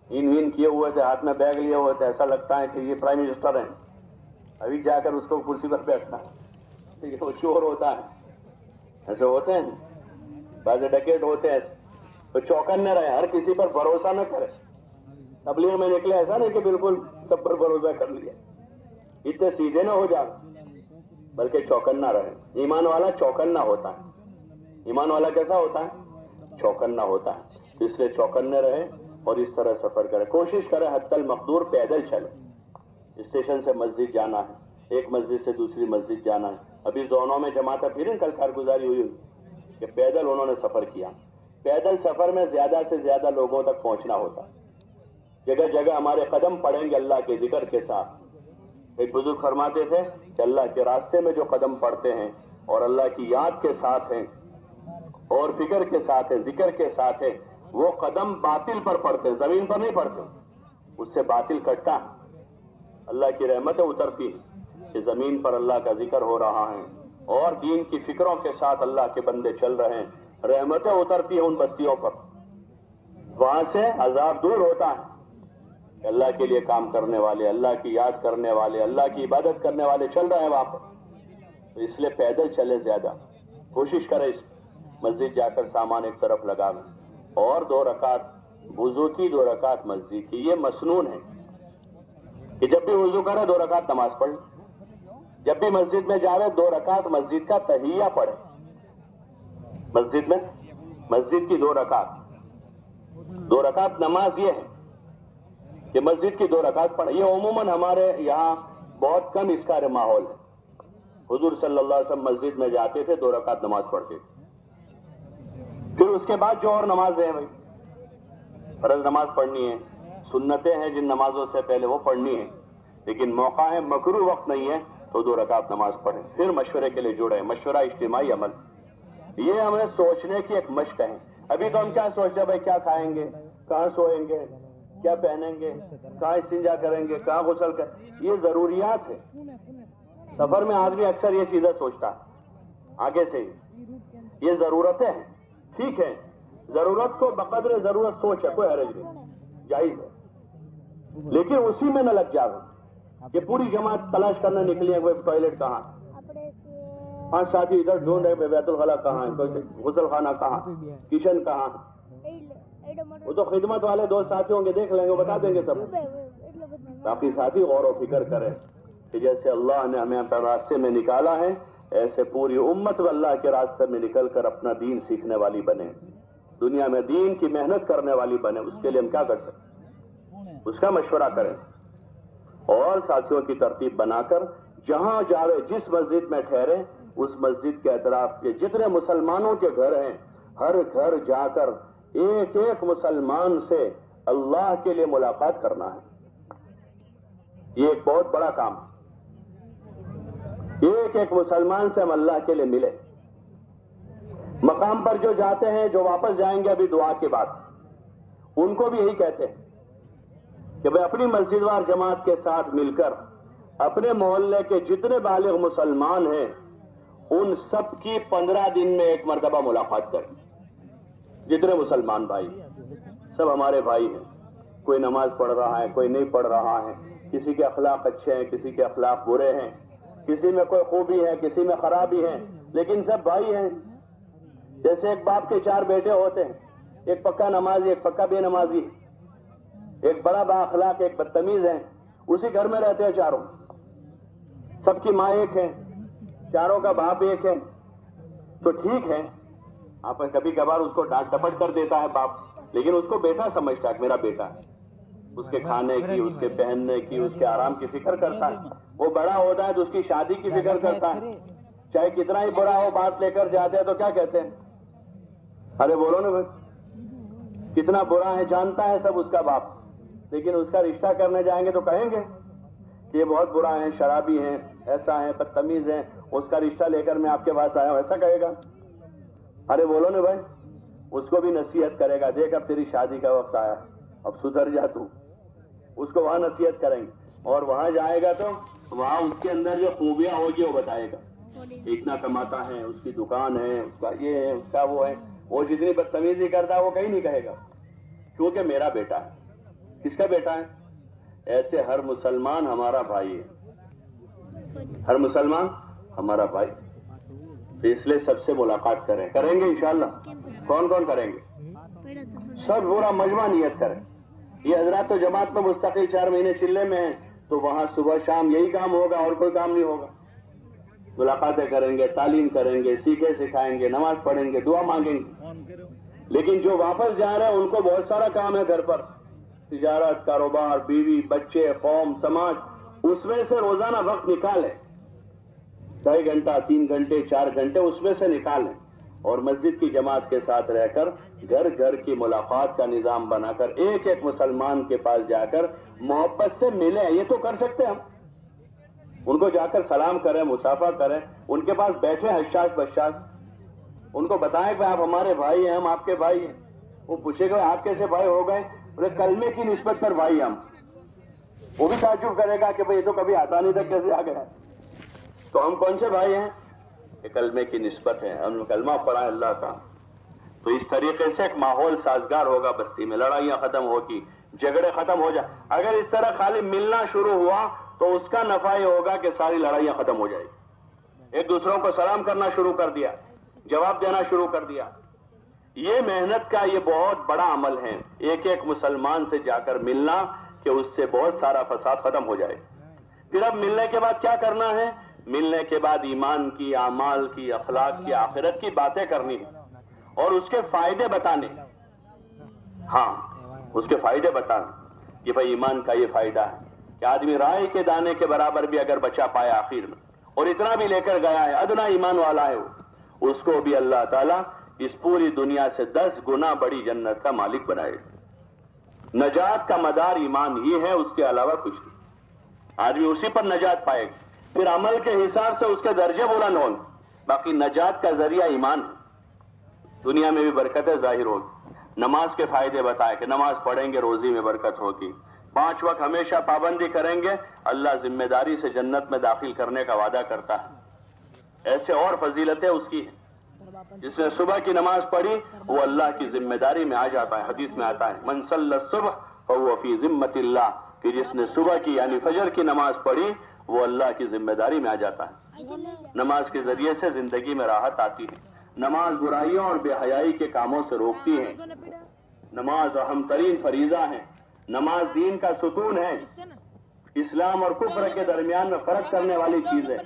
ان کیے ہوئے تھے، ہاتھ میں بیگ لیے ہوئے تھے، ایسا لگتا ہے کہ یہ پرائم منسٹر ہیں. ابھی جا کر اس کو کرسی پر بیٹھنا ہے، وہ چور ہوتا ہے. ایسے ہوتے ہیں، بعض ڈکیٹ ہوتے ہیں. تو چوکنے رہے، ہر کسی پر بھروسہ نہ کرے. تبلیغ میں نکلے ایسا نہیں کہ بالکل سب پر بھروسہ کر لیا، اتنے سیدھے نہ ہو جا، بلکہ چوکنا رہے. ایمان والا چوکنا ہوتا ہے. ایمان والا کیسا ہوتا ہے؟ چوکنا ہوتا ہے. اس لیے چوکنے رہے اور اس طرح سفر کرے. کوشش کرے حتی المقدور پیدل چلے. اسٹیشن سے مسجد جانا ہے، ایک مسجد سے دوسری مسجد جانا ہے. ابھی زونوں میں جماعتیں پھر کل کارگزاری ہوئی کہ پیدل انہوں نے سفر کیا. پیدل سفر میں زیادہ سے زیادہ لوگوں تک پہنچنا ہوتا. جگہ جگہ ہمارے قدم پڑیں گے اللہ کے ذکر کے ساتھ. ایک بزرگ فرماتے تھے کہ اللہ کے راستے میں جو قدم پڑتے ہیں اور اللہ کی یاد کے ساتھ ہیں اور فکر کے ساتھ ہیں، ذکر کے ساتھ ہیں، وہ قدم باطل پر پڑتے ہیں، زمین پر نہیں پڑتے. اس سے باطل کٹتا ہے، اللہ کی رحمتیں اترتی ہیں کہ زمین پر اللہ کا ذکر ہو رہا ہے، اور دین کی فکروں کے ساتھ اللہ کے بندے چل رہے ہیں, رحمتیں اترتی ہیں ان بستیوں پر, وہاں سے عذاب دور ہوتا ہے. اللہ کے لیے کام کرنے والے, اللہ کی یاد کرنے والے, اللہ کی عبادت کرنے والے چل رہے ہیں وہاں پر. تو اس لیے پیدل چلے, زیادہ کوشش کریں اس مسجد جا کر سامان ایک طرف لگا لیں, اور 2 رکعت وضو کی, 2 رکعت مسجد کی. یہ مسنون ہے کہ جب بھی وضو کرے 2 رکعت نماز پڑھ, جب بھی مسجد میں جاوے 2 رکعت مسجد کا تحیہ پڑھے. مسجد کی 2 رکعت نماز یہ ہے کہ مسجد کی 2 رکعت پڑھے. یہ عموماً ہمارے یہاں بہت کم اس کا ماحول ہے. حضور صلی اللہ علیہ وسلم مسجد میں جاتے تھے, 2 رکعت نماز پڑھتے تھے. پھر اس کے بعد جو اور نمازیں ہیں بھائی, فرض نماز پڑھنی ہے, سنتیں ہیں جن نمازوں سے پہلے وہ پڑھنی ہے, لیکن موقع ہے, مکروہ وقت نہیں ہے, تو 2 رکعت نماز پڑھیں. پھر مشورے کے لیے جڑے, مشورہ اجتماعی عمل. یہ ہمیں سوچنے کی ایک مشق ہے. ابھی تو ہم کیا سوچتے ہیں بھائی, کیا کھائیں گے, کہاں سوئیں گے, کیا پہنیں گے, کہاں استنجا کریں گے, کہاں غسل کریں. یہ ضروریات ہے. سفر میں آدمی اکثر یہ چیزیں سوچتا ہے آگے سے ہی. یہ ضرورتیں ہیں, ٹھیک ہے, ضرورت کو بقدر ضرورت سوچ ہے, کوئی حرج نہیں, جائز ہے. لیکن اسی میں نہ لگ جاؤ کہ پوری جماعت تلاش کرنے نکلی ہے, وہ ٹوائلٹ کہاں, 5 ساتھی ادھر ڈھونڈ رہے, بیت الخلا کہاں ہے, غسل خانہ کہاں, کچن کہاں. وہ تو خدمت والے 2 ساتھی ہوں گے, دیکھ لیں گے, بتا دیں گے سب. باقی ساتھی غور و فکر کریں کہ جیسے اللہ نے ہمیں اپنے راستے میں نکالا ہے, ایسے پوری امت اللہ کے راستے میں نکل کر اپنا دین سیکھنے والی بنے, دنیا میں دین کی محنت کرنے والی بنے. اس کے لیے ہم کیا کر سکتے, اس کا مشورہ کریں, اور ساتھیوں کی ترتیب بنا کر جہاں جاوے, جس مسجد میں ٹھہرے, اس مسجد کے اطراف کے جتنے مسلمانوں کے گھر ہیں, ہر گھر جا کر ایک ایک مسلمان سے اللہ کے لیے ملاقات کرنا ہے. یہ ایک بہت بڑا کام ہے. ایک ایک مسلمان سے ہم اللہ کے لیے ملے. مقام پر جو جاتے ہیں, جو واپس جائیں گے ابھی دعا کے بعد, ان کو بھی یہی کہتے ہیں کہ بھئی اپنی مسجد وار جماعت کے ساتھ مل کر اپنے محلے کے جتنے بالغ مسلمان ہیں ان سب کی 15 دن میں ایک مرتبہ ملاقات کریں. جتنے مسلمان بھائی, سب ہمارے بھائی ہیں. کوئی نماز پڑھ رہا ہے, کوئی نہیں پڑھ رہا ہے, کسی کے اخلاق اچھے ہیں, کسی کے اخلاق برے ہیں, کسی میں کوئی خوبی ہے, کسی میں خرابی ہے, لیکن سب بھائی ہیں. جیسے ایک باپ کے 4 بیٹے ہوتے ہیں, ایک پکا نمازی, ایک پکا بے نمازی, ایک بڑا با اخلاق, ایک بدتمیز ہے. اسی گھر میں رہتے ہیں چاروں, سب کی ماں ایک ہے, چاروں کا باپ ایک ہے. تو ٹھیک ہے, آپ کبھی کبھار اس کو ڈانٹ ڈپٹ کر دیتا ہے باپ, لیکن اس کو بیٹا سمجھتا ہے, میرا بیٹا ہے. اس کے کھانے کی, اس کے پہننے کی, اس کے آرام کی فکر کرتا ہے. وہ بڑا ہوتا ہے تو اس کی شادی کی فکر کرتا ہے. چاہے کتنا ہی بڑا ہو, بات لے کر جاتے ہیں تو کیا کہتے ہیں, ارے بولو نا بھائی, کتنا برا ہے جانتا ہے سب اس کا باپ, لیکن اس کا رشتہ کرنے جائیں گے تو کہیں گے کہ یہ بہت برا ہے, شرابی ہیں, ایسا ہے, بدتمیز ہیں, اس کا رشتہ لے کر میں آپ کے پاس آیا ہوں, ایسا کہے گا. ارے بولو نا بھائی, اس کو بھی نصیحت کرے گا, دیکھ اب تیری شادی کا وقت آیا, اب سدھر جا تو. اس کو وہاں نصیحت کریں گے, اور وہاں جائے گا تو وہاں اس کے اندر جو خوبیاں ہوگی وہ بتائے گا. اتنا کماتا ہے, اس کی دکان ہے, اس کا یہ ہے, اس کا وہ ہے. وہ جتنی بدتمیزی کرتا ہے وہ کہیں نہیں کہے گا, کیونکہ میرا بیٹا ہے. کس کا بیٹا ہے؟ ایسے ہر مسلمان ہمارا بھائی ہے, ہر مسلمان ہمارا بھائی. تو اس لیے سب سے ملاقات کریں گے انشاءاللہ. کون کون کریں گے؟ سب پورا مجمع نیت کریں. یہ حضرات تو جماعت میں مستقل 4 مہینے چلے میں ہیں, تو وہاں صبح شام یہی کام ہوگا, اور کوئی کام نہیں ہوگا. ملاقاتیں کریں گے, تعلیم کریں گے, سیکھیں سکھائیں گے, نماز پڑھیں گے, دعا مانگیں گے. لیکن جو واپس جا رہے ہیں ان کو بہت سارا کام ہے گھر پر, تجارت, کاروبار, بیوی, بچے, قوم, سماج. اس میں سے روزانہ وقت نکالیں, 2.5 گھنٹہ, 3 گھنٹے, 4 گھنٹے اس میں سے نکالیں, اور مسجد کی جماعت کے ساتھ رہ کر گھر گھر کی ملاقات کا نظام بنا کر ایک ایک مسلمان کے پاس جا کر محبت سے ملیں. یہ تو کر سکتے ہم, ان کو جا کر سلام کریں, مصافحہ کریں, ان کے پاس بیٹھے حشاش بشاش, ان کو بتائیں کہ آپ ہمارے بھائی ہیں, ہم آپ کے بھائی ہیں. وہ پوچھے گا آپ کیسے بھائی ہو گئے؟ بولے کلمے کی نسبت پر بھائی ہم. وہ بھی تعجب کرے گا کہ بھئی یہ تو کبھی آتا نہیں تھا, کیسے آ گیا. تو ہم کون سے بھائی ہیں؟ کہ کلمے کی نسبت ہے، ہم کلمہ پڑھا ہے اللہ کا، تو اس طریقے سے ایک ماحول سازگار ہوگا بستی میں، لڑائیاں ختم ہوگی، جھگڑے ختم ہو جائے. اگر اس طرح خالی ملنا شروع ہوا تو اس کا نفع یہ ہوگا کہ ساری لڑائیاں ختم ہو جائے گی. ایک دوسروں کو سلام کرنا شروع کر دیا، جواب دینا شروع کر دیا. یہ محنت کا یہ بہت بڑا عمل ہے، ایک ایک مسلمان سے جا کر ملنا کہ اس سے بہت سارا فساد ختم ہو جائے. پھر اب ملنے کے بعد کیا کرنا ہے؟ ملنے کے بعد ایمان کی، اعمال کی، اخلاق کی، آخرت کی باتیں کرنی ہے اور اس کے فائدے بتانے. ہاں، اس کے فائدے بتانا کہ بھائی ایمان کا یہ فائدہ ہے کہ آدمی رائے کے دانے کے برابر بھی اگر بچا پایا آخر میں اور اتنا بھی لے کر گیا ہے، ادنا ایمان والا ہے وہ، اس کو بھی اللہ تعالیٰ اس پوری دنیا سے 10 گنا بڑی جنت کا مالک بنائے. نجات کا مدار ایمان ہی ہے، اس کے علاوہ کچھ نہیں. آدمی اسی پر نجات پائے گا. پھر عمل کے حساب سے اس کے درجے بلند ہوں، باقی نجات کا ذریعہ ایمان ہے. دنیا میں بھی برکتیں ظاہر ہوگی. نماز کے فائدے بتائے کہ نماز پڑھیں گے روزی میں برکت ہوگی، 5 وقت ہمیشہ پابندی کریں گے، اللہ ذمہ داری سے جنت میں داخل کرنے کا وعدہ کرتا ہے. ایسے اور فضیلتیں اس کی ہیں. جس نے صبح کی نماز پڑھی وہ اللہ کی ذمہ داری میں آ جاتا ہے. حدیث میں آتا ہے من صلی الصبح فهو فی ذمۃ اللہ، کہ جس نے صبح کی یعنی فجر کی نماز پڑھی وہ اللہ کی ذمہ داری میں آ جاتا ہے. نماز کے ذریعے سے زندگی میں راحت آتی ہے. نماز برائیوں اور بے حیائی کے کاموں سے روکتی ہے. نماز اہم ترین فریضہ ہے. نماز دین کا ستون ہے. اسلام اور کفر کے درمیان میں فرق کرنے والی چیز ہے.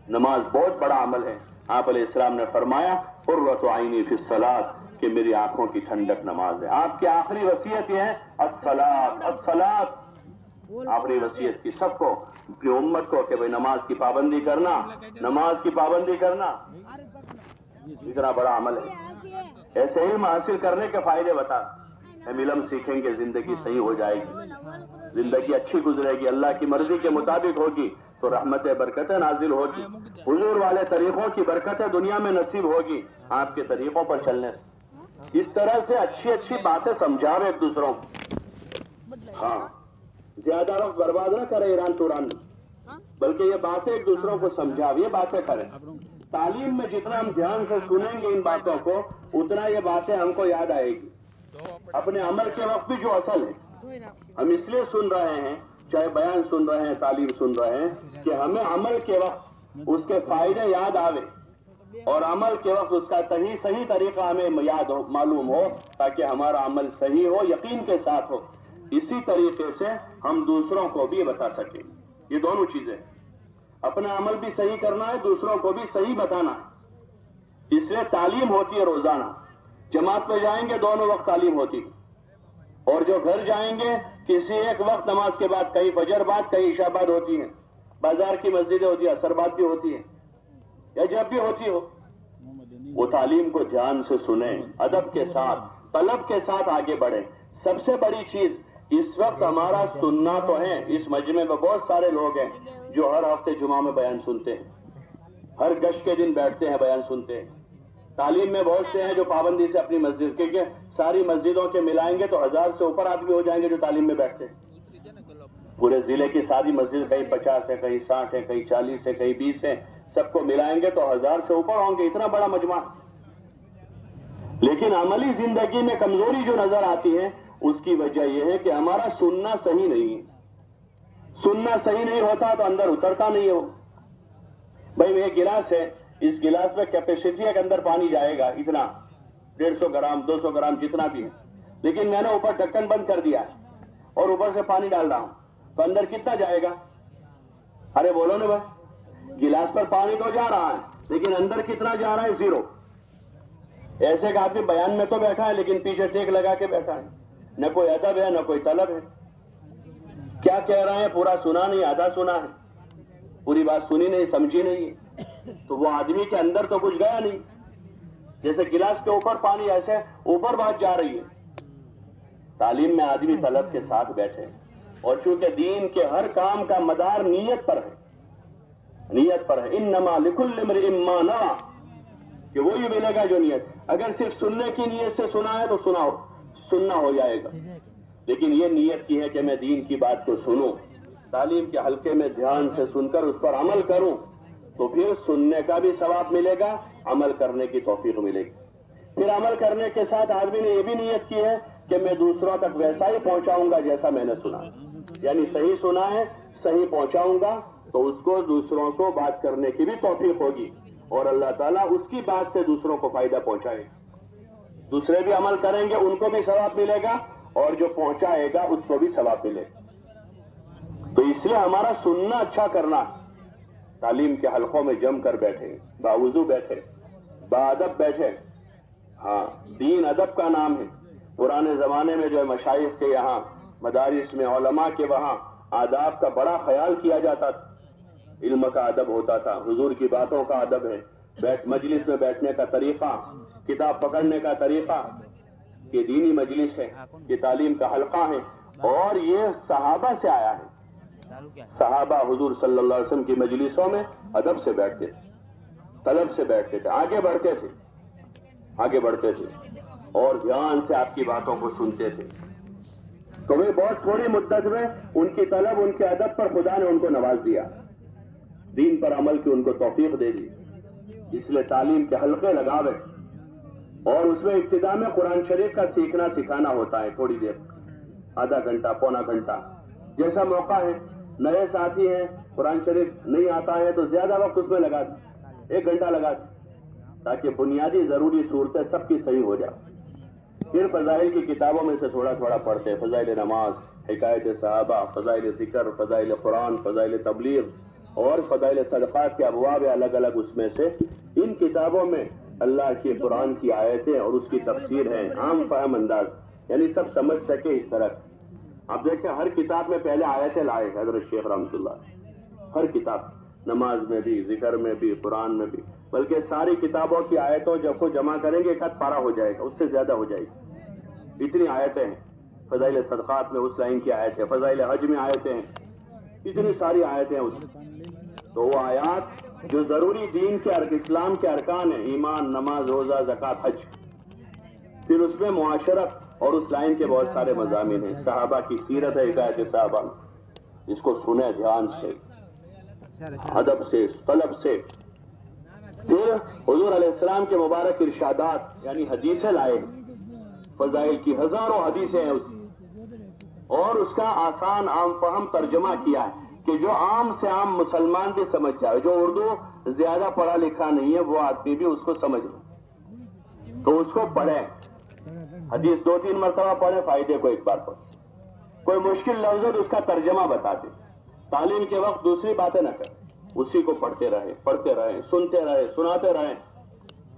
نماز بہت بڑا عمل ہے. آپ علیہ السلام نے فرمایا قرۃ عینی فی الصلاۃ، کہ میری آنکھوں کی ٹھنڈک نماز ہے. آپ کی آخری وصیت یہ ہے الصلاۃ الصلاۃ، آخری وصیت کی سب کو، اپنی امت کو، کہ بھئی نماز کی پابندی کرنا، نماز کی پابندی کرنا. اتنا بڑا عمل ہے. ایسے علم حاصل کرنے کے فائدے بتا. ہم علم سیکھیں گے زندگی صحیح ہو جائے گی، زندگی اچھی گزرے گی، اللہ کی مرضی کے مطابق ہوگی تو رحمت برکتیں نازل ہوگی. حضور والے طریقوں کی برکتیں دنیا میں نصیب ہوگی آپ کے طریقوں پر چلنے سے. اس طرح سے اچھی اچھی باتیں سمجھاوے ایک دوسروں کو. ہاں، زیادہ وقت برباد نہ کرے ایران توران میں، بلکہ یہ باتیں ایک دوسروں کو سمجھاوے، یہ باتیں کریں. تعلیم میں جتنا ہم دھیان سے سنیں گے ان باتوں کو اتنا یہ باتیں ہم کو یاد آئے گی. اپنے عمل کے وقت بھی جو اصل ہے، ہم اس لیے سن رہے ہیں، چاہے بیان سن رہے ہیں، تعلیم سن رہے ہیں، کہ ہمیں عمل کے وقت اس کے فائدے یاد آوے اور عمل کے وقت اس کا صحیح طریقہ ہمیں یاد ہو، معلوم ہو، تاکہ ہمارا عمل صحیح ہو، یقین کے ساتھ ہو. اسی طریقے سے ہم دوسروں کو بھی بتا سکیں. یہ دونوں چیزیں، اپنا عمل بھی صحیح کرنا ہے، دوسروں کو بھی صحیح بتانا ہے. اس لیے تعلیم ہوتی ہے روزانہ. جماعت میں جائیں گے دونوں وقت تعلیم ہوتی ہے، اور جو گھر جائیں گے کسی ایک وقت نماز کے بعد، کہیں فجر بعد، کہیں عشاء بعد ہوتی ہیں. بازار کی مسجدیں ہوتی ہیں، عصر بعد بھی ہوتی ہیں، یا جب بھی ہوتی ہو، وہ تعلیم کو دھیان سے سنیں، ادب کے ساتھ، طلب کے ساتھ آگے بڑھیں. سب سے بڑی چیز اس وقت ہمارا سننا تو ہے. اس مجمع میں بہت سارے لوگ ہیں جو ہر ہفتے جمعہ میں بیان سنتے ہیں، ہر گشت کے دن بیٹھتے ہیں بیان سنتے ہیں. تعلیم میں بہت سے ہیں جو پابندی سے اپنی مسجد کے ساری مسجدوں کے ملائیں گے تو 1000 سے اوپر آدمی ہو جائیں گے جو تعلیم میں بیٹھتے ہیں. پورے ضلع کی ساری مسجد کہیں 50 ہے، کہیں 60 ہے، کہیں 40 ہے، کہیں 20 ہے، سب کو ملائیں گے تو 1000 سے اوپر ہوں گے. اتنا بڑا مجمع. لیکن عملی زندگی میں کمزوری جو نظر آتی ہے اس کی وجہ یہ ہے کہ ہمارا سننا صحیح نہیں ہے. سننا صحیح نہیں ہوتا تو اندر اترتا نہیں ہو. بھائی یہ گلاس ہے، اس گلاس میں کیپیسٹی کے اندر پانی جائے گا اتنا، 150 گرام 200 گرام جتنا بھی ہے، لیکن میں نے اوپر ڈھکن بند کر دیا اور اوپر سے پانی ڈال رہا ہوں تو اندر کتنا جائے گا؟ ارے بولو نا بھائی، گلاس پر پانی تو جا رہا ہے لیکن اندر کتنا جا رہا ہے؟ 0. ایسے کہ آدمی بیان میں تو بیٹھا ہے لیکن پیچھے ٹیک لگا کے بیٹھا ہے، نہ کوئی ادب ہے نہ کوئی طلب ہے. کیا کہہ رہے ہیں پورا سنا نہیں، آدھا سنا ہے، پوری بات سنی نہیں، سمجھی نہیں، تو وہ آدمی کے اندر تو کچھ گیا نہیں. جیسے گلاس کے اوپر پانی ایسے اوپر بات جا رہی ہے. تعلیم میں آدمی طلب کے ساتھ بیٹھے، اور چونکہ دین کے ہر کام کا مدار نیت پر ہے، نیت پر ہے. انما لکل امرئ ما نوى، کہ وہی ملے گا جو نیت. اگر صرف سننے کی نیت سے سنا ہے تو سننا ہو جائے گا، لیکن یہ نیت کی ہے کہ میں دین کی بات کو سنوں، تعلیم کے حلقے میں دھیان سے سن کر اس پر عمل کروں، تو پھر سننے کا بھی ثواب ملے گا, عمل کرنے کی توفیق ملے گی. پھر عمل کرنے کے ساتھ آدمی نے یہ بھی نیت کی ہے کہ میں دوسروں تک ویسا ہی پہنچاؤں گا جیسا میں نے سنا, یعنی صحیح سنا ہے صحیح پہنچاؤں گا, تو اس کو دوسروں کو بات کرنے کی بھی توفیق ہوگی اور اللہ تعالیٰ اس کی بات سے دوسروں کو فائدہ پہنچائے. دوسرے بھی عمل کریں گے, ان کو بھی ثواب ملے گا, اور جو پہنچائے گا اس کو بھی ثواب ملے گا. تو اس لیے ہمارا سننا اچھا کرنا, تعلیم کے حلقوں میں جم کر بیٹھے, باوضو بیٹھے, باادب بیٹھے. ہاں, دین ادب کا نام ہے. پرانے زمانے میں جو مشائخ کے یہاں مدارس میں, علماء کے وہاں آداب کا بڑا خیال کیا جاتا تھا. علم کا ادب ہوتا تھا, حضور کی باتوں کا ادب ہے, مجلس میں بیٹھنے کا طریقہ, کتاب پکڑنے کا طریقہ. یہ دینی مجلس ہے, یہ تعلیم کا حلقہ ہے, اور یہ صحابہ سے آیا ہے. صحابہ حضور صلی اللہ علیہ وسلم کی مجلسوں میں ادب سے بیٹھتے تھے, طلب سے بیٹھتے تھے, آگے بڑھتے تھے, اور دھیان سے آپ کی باتوں کو سنتے تھے. تو وہ بہت تھوڑی مدت میں ان کی طلب, ان کے ادب پر خدا نے ان کو نواز دیا, دین پر عمل کی ان کو توفیق دے دی. اس لیے تعلیم کے حلقے لگاوے, اور اس میں ابتدا میں قرآن شریف کا سیکھنا سکھانا ہوتا ہے, تھوڑی دیر, آدھا گھنٹہ پونا گھنٹہ, جیسا موقع ہے. نئے ساتھی ہیں, قرآن شریف نہیں آتا ہے تو زیادہ وقت اس میں لگا دیں, 1 گھنٹہ لگا دیں, تاکہ بنیادی ضروری صورتیں سب کی صحیح ہو جائے. پھر فضائل کی کتابوں میں سے تھوڑا تھوڑا پڑھتے, فضائل نماز, حکایت صحابہ, فضائل ذکر, فضائل قرآن, فضائل تبلیغ, اور فضائل صدقات کے ابواب الگ الگ. اس میں سے ان کتابوں میں اللہ کے قرآن کی آیتیں اور اس کی تفسیر ہے, عام فہم انداز, یعنی سب سمجھ سکے اس طرح. آپ دیکھیں ہر کتاب میں پہلے آیتیں لائے حضرت شیخ رحمۃ اللہ, ہر کتاب, نماز میں بھی, ذکر میں بھی, قرآن میں بھی, بلکہ ساری کتابوں کی آیتوں جب کو جمع کریں گے 1 پارہ ہو جائے گا, اس سے زیادہ ہو جائے گی. اتنی آیتیں ہیں. فضائل صدقات میں اس لائن کی آیت ہے, فضائل حج میں آیتیں ہیں, اتنی ساری آیتیں ہیں اس میں. تو وہ آیات جو ضروری دین کے اسلام کے ارکان ہیں, ایمان, نماز, روزہ, زکوٰۃ, حج, پھر اس میں معاشرت اور اس لائن کے بہت سارے مضامین ہیں. صحابہ کی سیرت ہے, حکایت صحابہ, اس کو سنیں دھیان سے, ادب سے, طلب سے. پھر حضور علیہ السلام کے مبارک ارشادات یعنی حدیثیں لائے, فضائل کی ہزاروں حدیثیں ہیں اس, اور اس کا آسان عام فہم ترجمہ کیا ہے کہ جو عام سے عام مسلمان بھی سمجھ جائے. جو اردو زیادہ پڑھا لکھا نہیں ہے وہ آدمی بھی اس کو سمجھ لے, تو اس کو پڑھے. حدیث 2-3 مرتبہ پڑھے, فائدے کو 1 بار پڑھے. کوئی مشکل لفظ ہے تو اس کا ترجمہ بتاتے. تعلیم کے وقت دوسری باتیں نہ کریں, اسی کو پڑھتے رہیں, سنتے رہیں, سناتے رہیں,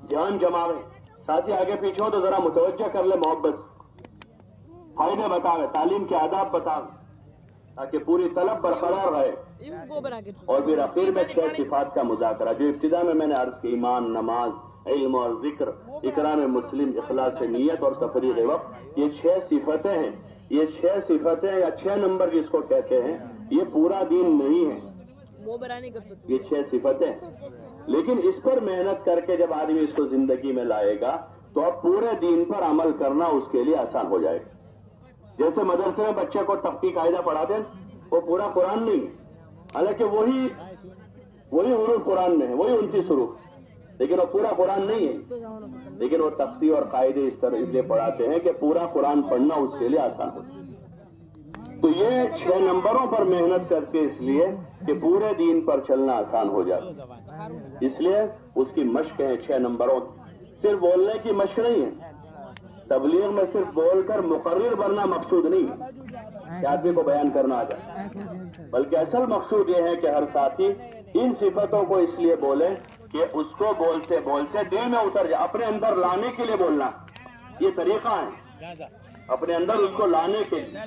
دھیان جماویں. ساتھی آگے پیچھے ہو تو ذرا متوجہ کر لے محبت, فائدے بتاوے, تعلیم کے آداب بتاوے, تاکہ پوری طلب برقرار رہے. اور پھر اخیر میں 6 صفات کا مذاکرہ, جو ابتدا میں نے عرض کی, ایمان, نماز, علم اور ذکر, اکرام مسلم, اخلاص نیت اور تفریغ وقت. یہ 6 صفتیں ہیں. یہ 6 صفتیں یا 6 نمبر جس کو کہتے ہیں, یہ پورا دین نہیں ہے, یہ 6 صفتیں. لیکن اس پر محنت کر کے جب آدمی اس کو زندگی میں لائے گا تو اب پورے دین پر عمل کرنا اس کے لیے آسان ہو جائے گا. جیسے مدرسے میں بچے کو تفقیہ قاعدہ پڑھاتے ہیں, وہ پورا قرآن نہیں ہے, حالانکہ وہی حروف قرآن میں ہے, وہی 29 حروف, لیکن وہ پورا قرآن نہیں ہے. لیکن وہ تفسیر اور قاعدے اس طرح اس لیے پڑھاتے ہیں کہ پورا قرآن پڑھنا اس کے لیے آسان ہو. تو یہ 6 نمبروں پر محنت کرتے اس لیے کہ پورے دین پر چلنا آسان ہو جائے. اس لیے اس کی مشق ہے 6 نمبروں. صرف بولنے کی مشق نہیں ہے. تبلیغ میں صرف بول کر مقرر بننا مقصود نہیں ہے کہ آدمی کو بیان کرنا آ جائے, بلکہ اصل مقصود یہ ہے کہ ہر ساتھی ان صفتوں کو اس لیے بولے کہ اس کو بولتے بولتے دل میں اتر جائے. اپنے اندر لانے کے لیے بولنا, یہ طریقہ ہے. اپنے اندر اس کو لانے کے لیے,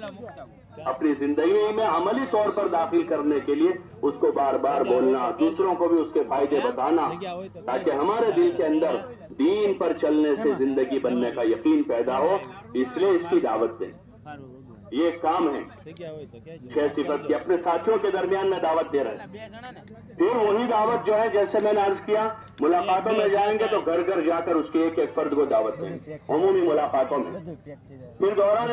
اپنی زندگی میں عملی طور پر داخل کرنے کے لیے اس کو بار بار بولنا, دوسروں کو بھی اس کے فائدے بتانا, تاکہ ہمارے دل کے اندر دین پر چلنے سے زندگی بننے کا یقین پیدا ہو. اس لیے اس کی دعوت دیں. یہ ایک کام ہے 6 صفت کی, اپنے ساتھیوں کے درمیان میں دعوت دے رہے ہیں. پھر وہی دعوت جو ہے, جیسے میں نے عرض کیا, ملاقاتوں میں جائیں گے تو گھر گھر جا کر اس کے ایک ایک فرد کو دعوت دیں گے, عمومی ملاقاتوں میں. پھر دوران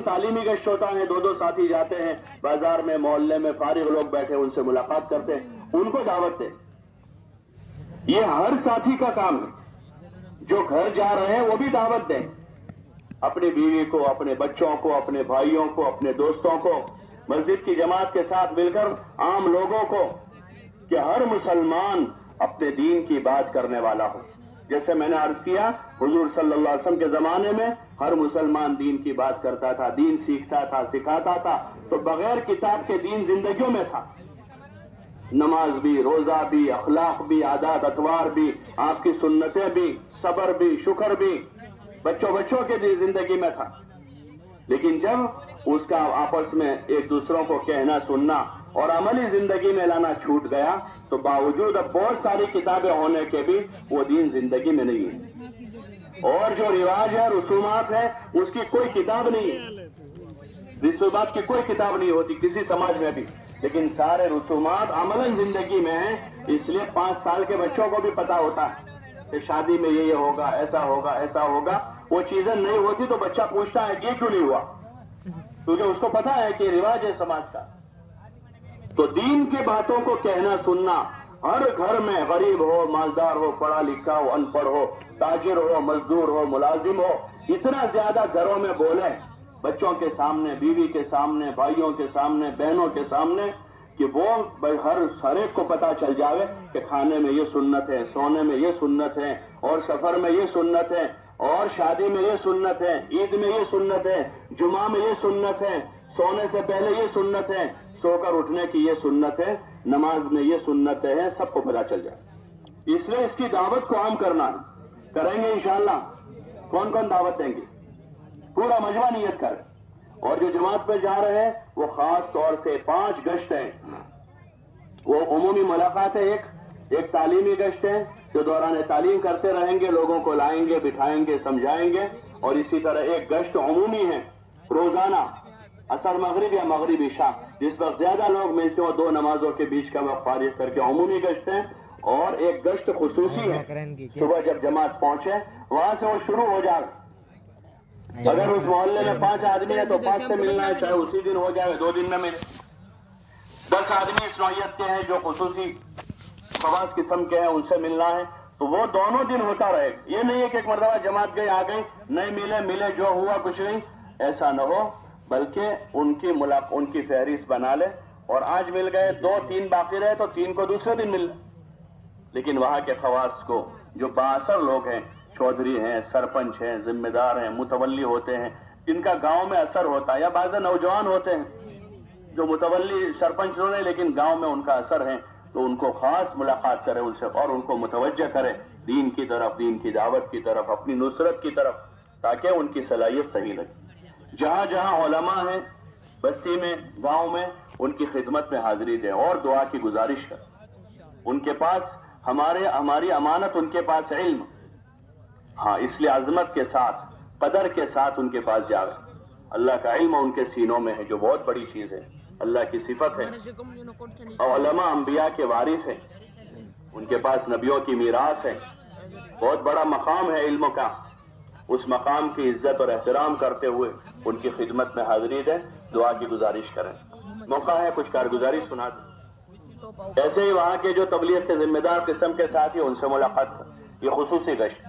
تعلیمی گشت ہوتا ہے, 2 ساتھی جاتے ہیں بازار میں, محلے میں, فارغ لوگ بیٹھے ان سے ملاقات کرتے ہیں, ان کو دعوت دیں. یہ ہر ساتھی کا کام ہے. جو گھر جا رہے ہیں وہ بھی دعوت دیں اپنی بیوی کو, اپنے بچوں کو, اپنے بھائیوں کو, اپنے دوستوں کو, مسجد کی جماعت کے ساتھ مل کر عام لوگوں کو, کہ ہر مسلمان اپنے دین کی بات کرنے والا ہو. جیسے میں نے عرض کیا, حضور صلی اللہ علیہ وسلم کے زمانے میں ہر مسلمان دین کی بات کرتا تھا, دین سیکھتا تھا, سکھاتا تھا. تو بغیر کتاب کے دین زندگیوں میں تھا. نماز بھی, روزہ بھی, اخلاق بھی, عادات اطوار بھی, آپ کی سنتیں بھی, صبر بھی, شکر بھی بچوں کے زندگی میں تھا. لیکن جب اس کا آپس میں ایک دوسروں کو کہنا سننا اور عملی زندگی میں لانا چھوٹ گیا, تو باوجود اب بہت ساری کتابیں ہونے کے بھی وہ دین زندگی میں نہیں ہے. اور جو رواج ہے, رسومات ہے, اس کی کوئی کتاب نہیں ہے. رسومات کی کوئی کتاب نہیں ہوتی کسی سماج میں بھی, لیکن سارے رسومات عملاً زندگی میں ہیں. اس لیے 5 سال کے بچوں کو بھی پتا ہوتا ہے کہ شادی میں یہ ہوگا, ایسا ہوگا, ایسا ہوگا. وہ چیزیں نہیں ہوتی تو بچہ پوچھتا ہے کہ یہ کیوں نہیں ہوا, کیونکہ اس کو پتا ہے کہ رواج ہے سماج کا. تو دین کی باتوں کو کہنا سننا ہر گھر میں, غریب ہو, مالدار ہو, پڑھا لکھا ہو, ان پڑھ ہو, تاجر ہو, مزدور ہو, ملازم ہو, اتنا زیادہ گھروں میں بولیں, بچوں کے سامنے, بیوی کے سامنے, بھائیوں کے سامنے, بہنوں کے سامنے, کہ وہ ہر ایک کو پتا چل جاوے کہ کھانے میں یہ سنت ہے, سونے میں یہ سنت ہے, اور سفر میں یہ سنت ہے, اور شادی میں یہ سنت ہے, عید میں یہ سنت ہے, جمعہ میں یہ سنت ہے, سونے سے پہلے یہ سنت ہے, سو کر اٹھنے کی یہ سنت ہے, نماز میں یہ سنت ہے, سب کو پتا چل جائے. اس لیے اس کی دعوت کو عام کرنا ہے. کریں گے انشاءاللہ. کون کون دعوت دیں گے؟ پورا مجمع نیت کر. اور جو جماعت پہ جا رہے ہیں وہ خاص طور سے 5 گشت ہیں. وہ عمومی ملاقات ہے, ایک تعلیمی گشت ہے جو دوران تعلیم کرتے رہیں گے, لوگوں کو لائیں گے, بٹھائیں گے, سمجھائیں گے. اور اسی طرح ایک گشت عمومی ہے روزانہ, عصر مغرب یا مغرب عشاء, جس وقت زیادہ لوگ ملتے ہو, 2 نمازوں کے بیچ کا وقت فارغ کر کے عمومی گشت ہے. اور ایک گشت خصوصی ہے, صبح جب جماعت پہنچے وہاں سے وہ شروع ہو جائے. اگر اس محلے میں 5 آدمی ہے تو 5 سے ملنا ہے, چاہے اسی دن ہو جائے, 2 دن میں ملے. 10 آدمی اس نوعیت کے ہیں جو خصوصی خواص قسم کے ہیں, ان سے ملنا ہے, تو وہ دونوں دن ہوتا رہے. یہ نہیں ہے کہ ایک مرتبہ جماعت گئی, آ گئی, نہیں ملے جو ہوا کچھ نہیں, ایسا نہ ہو. بلکہ ان کی فہرست بنا لے, اور آج مل گئے, 2-3 باقی رہے تو 3 کو دوسرے دن مل. لیکن وہاں کے خواص کو, جو بااثر لوگ ہیں, چودھری ہیں, سرپنچ ہیں, ذمہ دار ہیں, متولی ہوتے ہیں, جن کا گاؤں میں اثر ہوتا ہے, یا بعض نوجوان ہوتے ہیں جو متولی سرپنچ نہیں لیکن گاؤں میں ان کا اثر ہے, تو ان کو خاص ملاقات کرے ان سے, اور ان کو متوجہ کرے دین کی طرف, دین کی دعوت کی طرف, اپنی نصرت کی طرف, تاکہ ان کی صلاحیت صحیح لگے. جہاں جہاں علماء ہیں بستی میں, گاؤں میں, ان کی خدمت میں حاضری دیں اور دعا کی گزارش کریں. ان کے پاس ہماری امانت, ان کے پاس علم, ہاں, اس لیے عظمت کے ساتھ, قدر کے ساتھ ان کے پاس جاوے. اللہ کا علم ان کے سینوں میں ہے, جو بہت بڑی چیز ہے, اللہ کی صفت ہے. اور علماء انبیاء کے وارث ہیں, ان کے پاس نبیوں کی میراث ہے, بہت بڑا مقام ہے علم کا. اس مقام کی عزت اور احترام کرتے ہوئے ان کی خدمت میں حاضری دیں, دعا کی گزارش کریں. موقع ہے کچھ کارگزاری سنا دیں. ایسے ہی وہاں کے جو تبلیغ کے ذمہ دار قسم کے ساتھی, ان سے ملاقات کریں. یہ خصوصی گشت.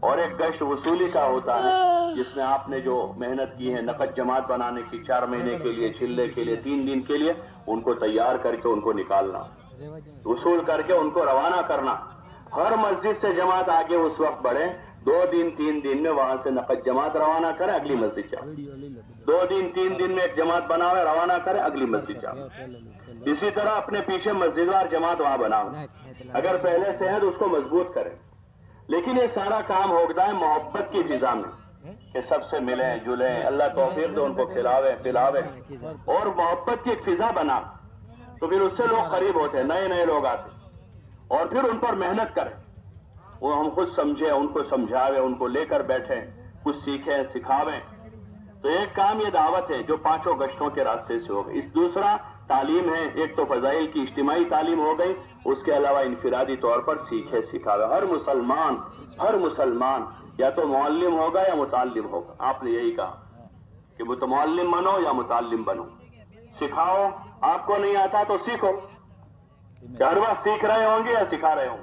اور ایک گشت وصولی کا ہوتا ہے, جس میں آپ نے جو محنت کی ہے نقد جماعت بنانے کی, 4 مہینے کے لیے, چلے کے لیے, 3 دن کے لیے, ان کو تیار کر کے ان کو نکالنا, وصول کر کے ان کو روانہ کرنا. ہر مسجد سے جماعت آگے اس وقت بڑھے, 2 دن 3 دن میں وہاں سے نقد جماعت روانہ کرے, اگلی مسجد جائے. 2 دن 3 دن میں ایک جماعت بناوے, روانہ کرے, اگلی مسجد جائے. اسی طرح اپنے پیچھے مسجد وار جماعت وہاں بناوے, اگر پہلے سے ہے تو اس کو مضبوط کرے. لیکن یہ سارا کام ہوتا ہے محبت کی فضا میں, کہ سب سے ملیں جلیں, اللہ توفیق دے ان کو کھلاوے پلاوے, اور محبت کی ایک فضا بنا, تو پھر اس سے لوگ قریب ہوتے ہیں, نئے لوگ آتے, اور پھر ان پر محنت کریں. وہ ہم خود سمجھیں, ان کو سمجھاوے, ان کو لے کر بیٹھیں, کچھ سیکھیں, سکھاویں. تو ایک کام یہ دعوت ہے جو 5 گشتوں کے راستے سے ہوگی. اس دوسرا تعلیم ہے, ایک تو فضائل کی اجتماعی تعلیم ہو گئی, اس کے علاوہ انفرادی طور پر سیکھے سکھاوے. ہر مسلمان یا تو معلم ہوگا یا متعلم ہوگا. آپ نے یہی کہا کہ وہ تو معلم بنو یا متعلم بنو, سکھاؤ. آپ کو نہیں آتا تو سیکھو, ہر وقت سیکھ رہے ہوں گے یا سکھا رہے ہوں,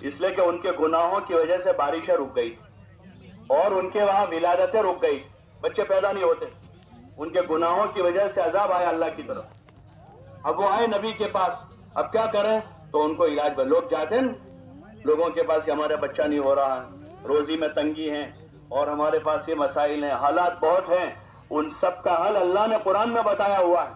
اس لیے کہ ان کے گناہوں کی وجہ سے بارشیں رک گئی اور ان کے وہاں ولادتیں رک گئی، بچے پیدا نہیں ہوتے، ان کے گناہوں کی وجہ سے عذاب آیا اللہ کی طرف۔ اب وہ آئے نبی کے پاس، اب کیا کریں؟ تو ان کو علاج لوگ جاتے ہیں لوگوں کے پاس کہ ہمارا بچہ نہیں ہو رہا ہے، روزی میں تنگی ہے اور ہمارے پاس یہ مسائل ہیں، حالات بہت ہیں، ان سب کا حل اللہ نے قرآن میں بتایا ہوا ہے۔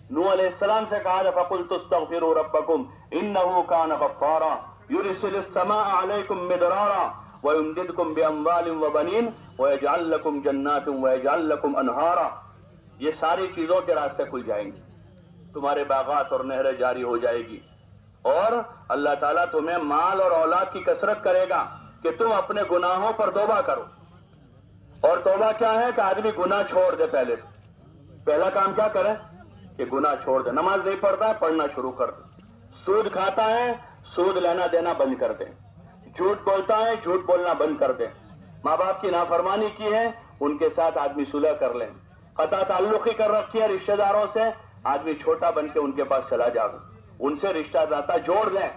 نوح علیہ السلام سے کہا تھا فَقُلْتُ اسْتَغْفِرُوا رَبَّكُمْ إِنَّهُ كَانَ غَفَّارًا يُرْسِلُ السَّمَاءَ عَلَيْكُمْ مِدْرَارًا وَيُمْدِدْكُمْ بِأَمْوَالٍ وَبَنِينَ وَيَجْعَلْ لَكُمْ جَنَّاتٍ وَيَجْعَلْ لَكُمْ أَنْهَارًا۔ یہ ساری چیزوں کے راستے کھل جائیں گے، تمہارے باغات اور نہریں جاری ہو جائے گی، اور اللہ تعالیٰ تمہیں مال اور اولاد کی کثرت کرے گا کہ تم اپنے گناہوں پر توبہ کرو۔ اور توبہ کیا ہے کہ آدمی گناہ چھوڑ دے، پہلا کام کیا کرے کہ گناہ چھوڑ دے۔ نماز نہیں پڑھتا ہے، پڑھنا شروع کر دے، سود کھاتا ہے، سود لینا دینا بند کر دے، جھوٹ بولتا ہے، جھوٹ بولنا بند کر دے، ماں باپ کی نافرمانی کی ہے، ان کے ساتھ آدمی صلح کر لے، قطع تعلقی کر رکھی ہے رشتہ داروں سے، آدمی چھوٹا بن کے ان کے پاس چلا جاؤ، ان سے رشتہ ناتا جوڑ لیں۔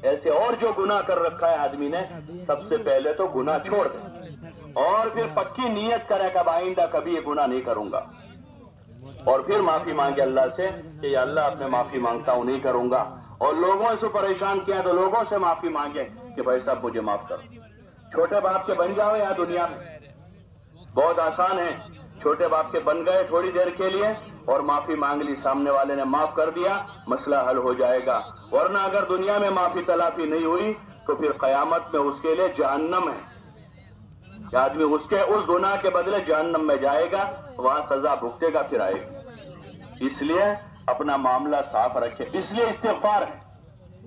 ایسے اور جو گناہ کر رکھا ہے آدمی نے، سب سے پہلے تو گناہ چھوڑ دیں اور پھر پکی نیت کرے کہ آئندہ کبھی یہ گناہ نہیں کروں گا، اور پھر معافی مانگے اللہ سے کہ یا اللہ اب میں معافی مانگتا ہوں، نہیں کروں گا، اور لوگوں سے پریشان کیا تو لوگوں سے معافی مانگے کہ بھائی صاحب مجھے معاف کرو۔ چھوٹے باپ کے بن جاؤ یہاں دنیا میں، بہت آسان ہے، چھوٹے باپ کے بن گئے تھوڑی دیر کے لیے اور معافی مانگ لی، سامنے والے نے معاف کر دیا، مسئلہ حل ہو جائے گا۔ ورنہ اگر دنیا میں معافی تلافی نہیں ہوئی تو پھر قیامت میں اس کے لیے جہنم ہے کہ آدمی اس گناہ کے بدلے جہنم میں جائے گا، وہاں سزا بھگتے گا، پھر آئے گا۔ اس لیے اپنا معاملہ صاف رکھے، اس لیے استغفار ہے۔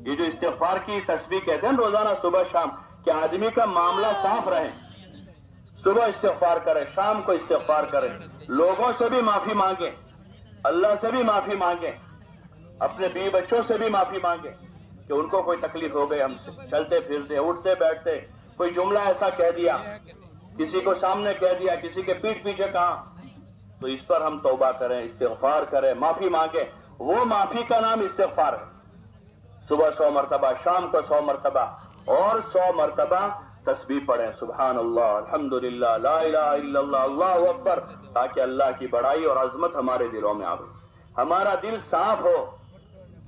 یہ جو استغفار کی تسبیح کہتے ہیں روزانہ صبح شام، کہ آدمی کا معاملہ صاف رہے، صبح استغفار کرے، شام کو استغفار کرے، لوگوں سے بھی معافی مانگے، اللہ سے بھی معافی مانگے، اپنے بیوی بچوں سے بھی معافی مانگے کہ ان کو کوئی تکلیف ہو گئی ہم سے، چلتے پھرتے اٹھتے بیٹھتے کوئی جملہ ایسا کہہ دیا، کسی کو سامنے کہہ دیا، کسی کے پیٹھ پیچھے کہا، تو اس پر ہم توبہ کریں، استغفار کریں، معافی مانگیں۔ وہ معافی کا نام استغفار ہے۔ صبح 100 مرتبہ، شام کو 100 مرتبہ، اور 100 مرتبہ تسبیح پڑھیں، سبحان اللہ، الحمدللہ، لا الہ الا اللہ، اللہ اکبر، تاکہ اللہ کی بڑائی اور عظمت ہمارے دلوں میں آئے، ہمارا دل صاف ہو۔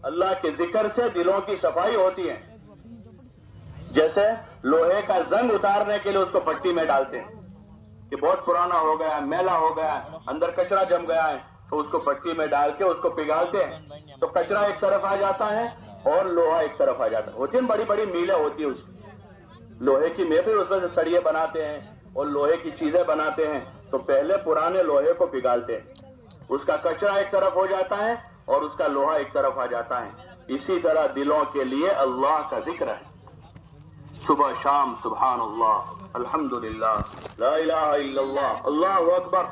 اللہ کے ذکر سے دلوں کی صفائی ہوتی ہے۔ جیسے لوہے کا زنگ اتارنے کے لیے اس کو پٹی میں ڈالتے ہیں کہ بہت پرانا ہو گیا ہے، میلا ہو گیا ہے، اندر کچرا جم گیا ہے، تو اس کو پٹی میں ڈال کے اس کو پگھالتے ہیں، تو کچرا ایک طرف آ جاتا ہے اور لوہا ایک طرف آ جاتا ہے۔ ہوتی ہیں بڑی بڑی میلیں ہوتی ہیں اس کی، لوہے کی پھر اس میں سے سڑیے بناتے ہیں اور لوہے کی چیزیں بناتے ہیں، تو پہلے پرانے لوہے کو پگھالتے ہیں، اس کا کچرا ایک طرف ہو جاتا ہے اور اس کا لوہا ایک طرف آ جاتا ہے۔ اسی طرح دلوں کے لیے اللہ کا ذکر ہے، صبح شام، سبحان اللہ، الحمدللہ، لا الہ الا اللہ، اللہ اکبر،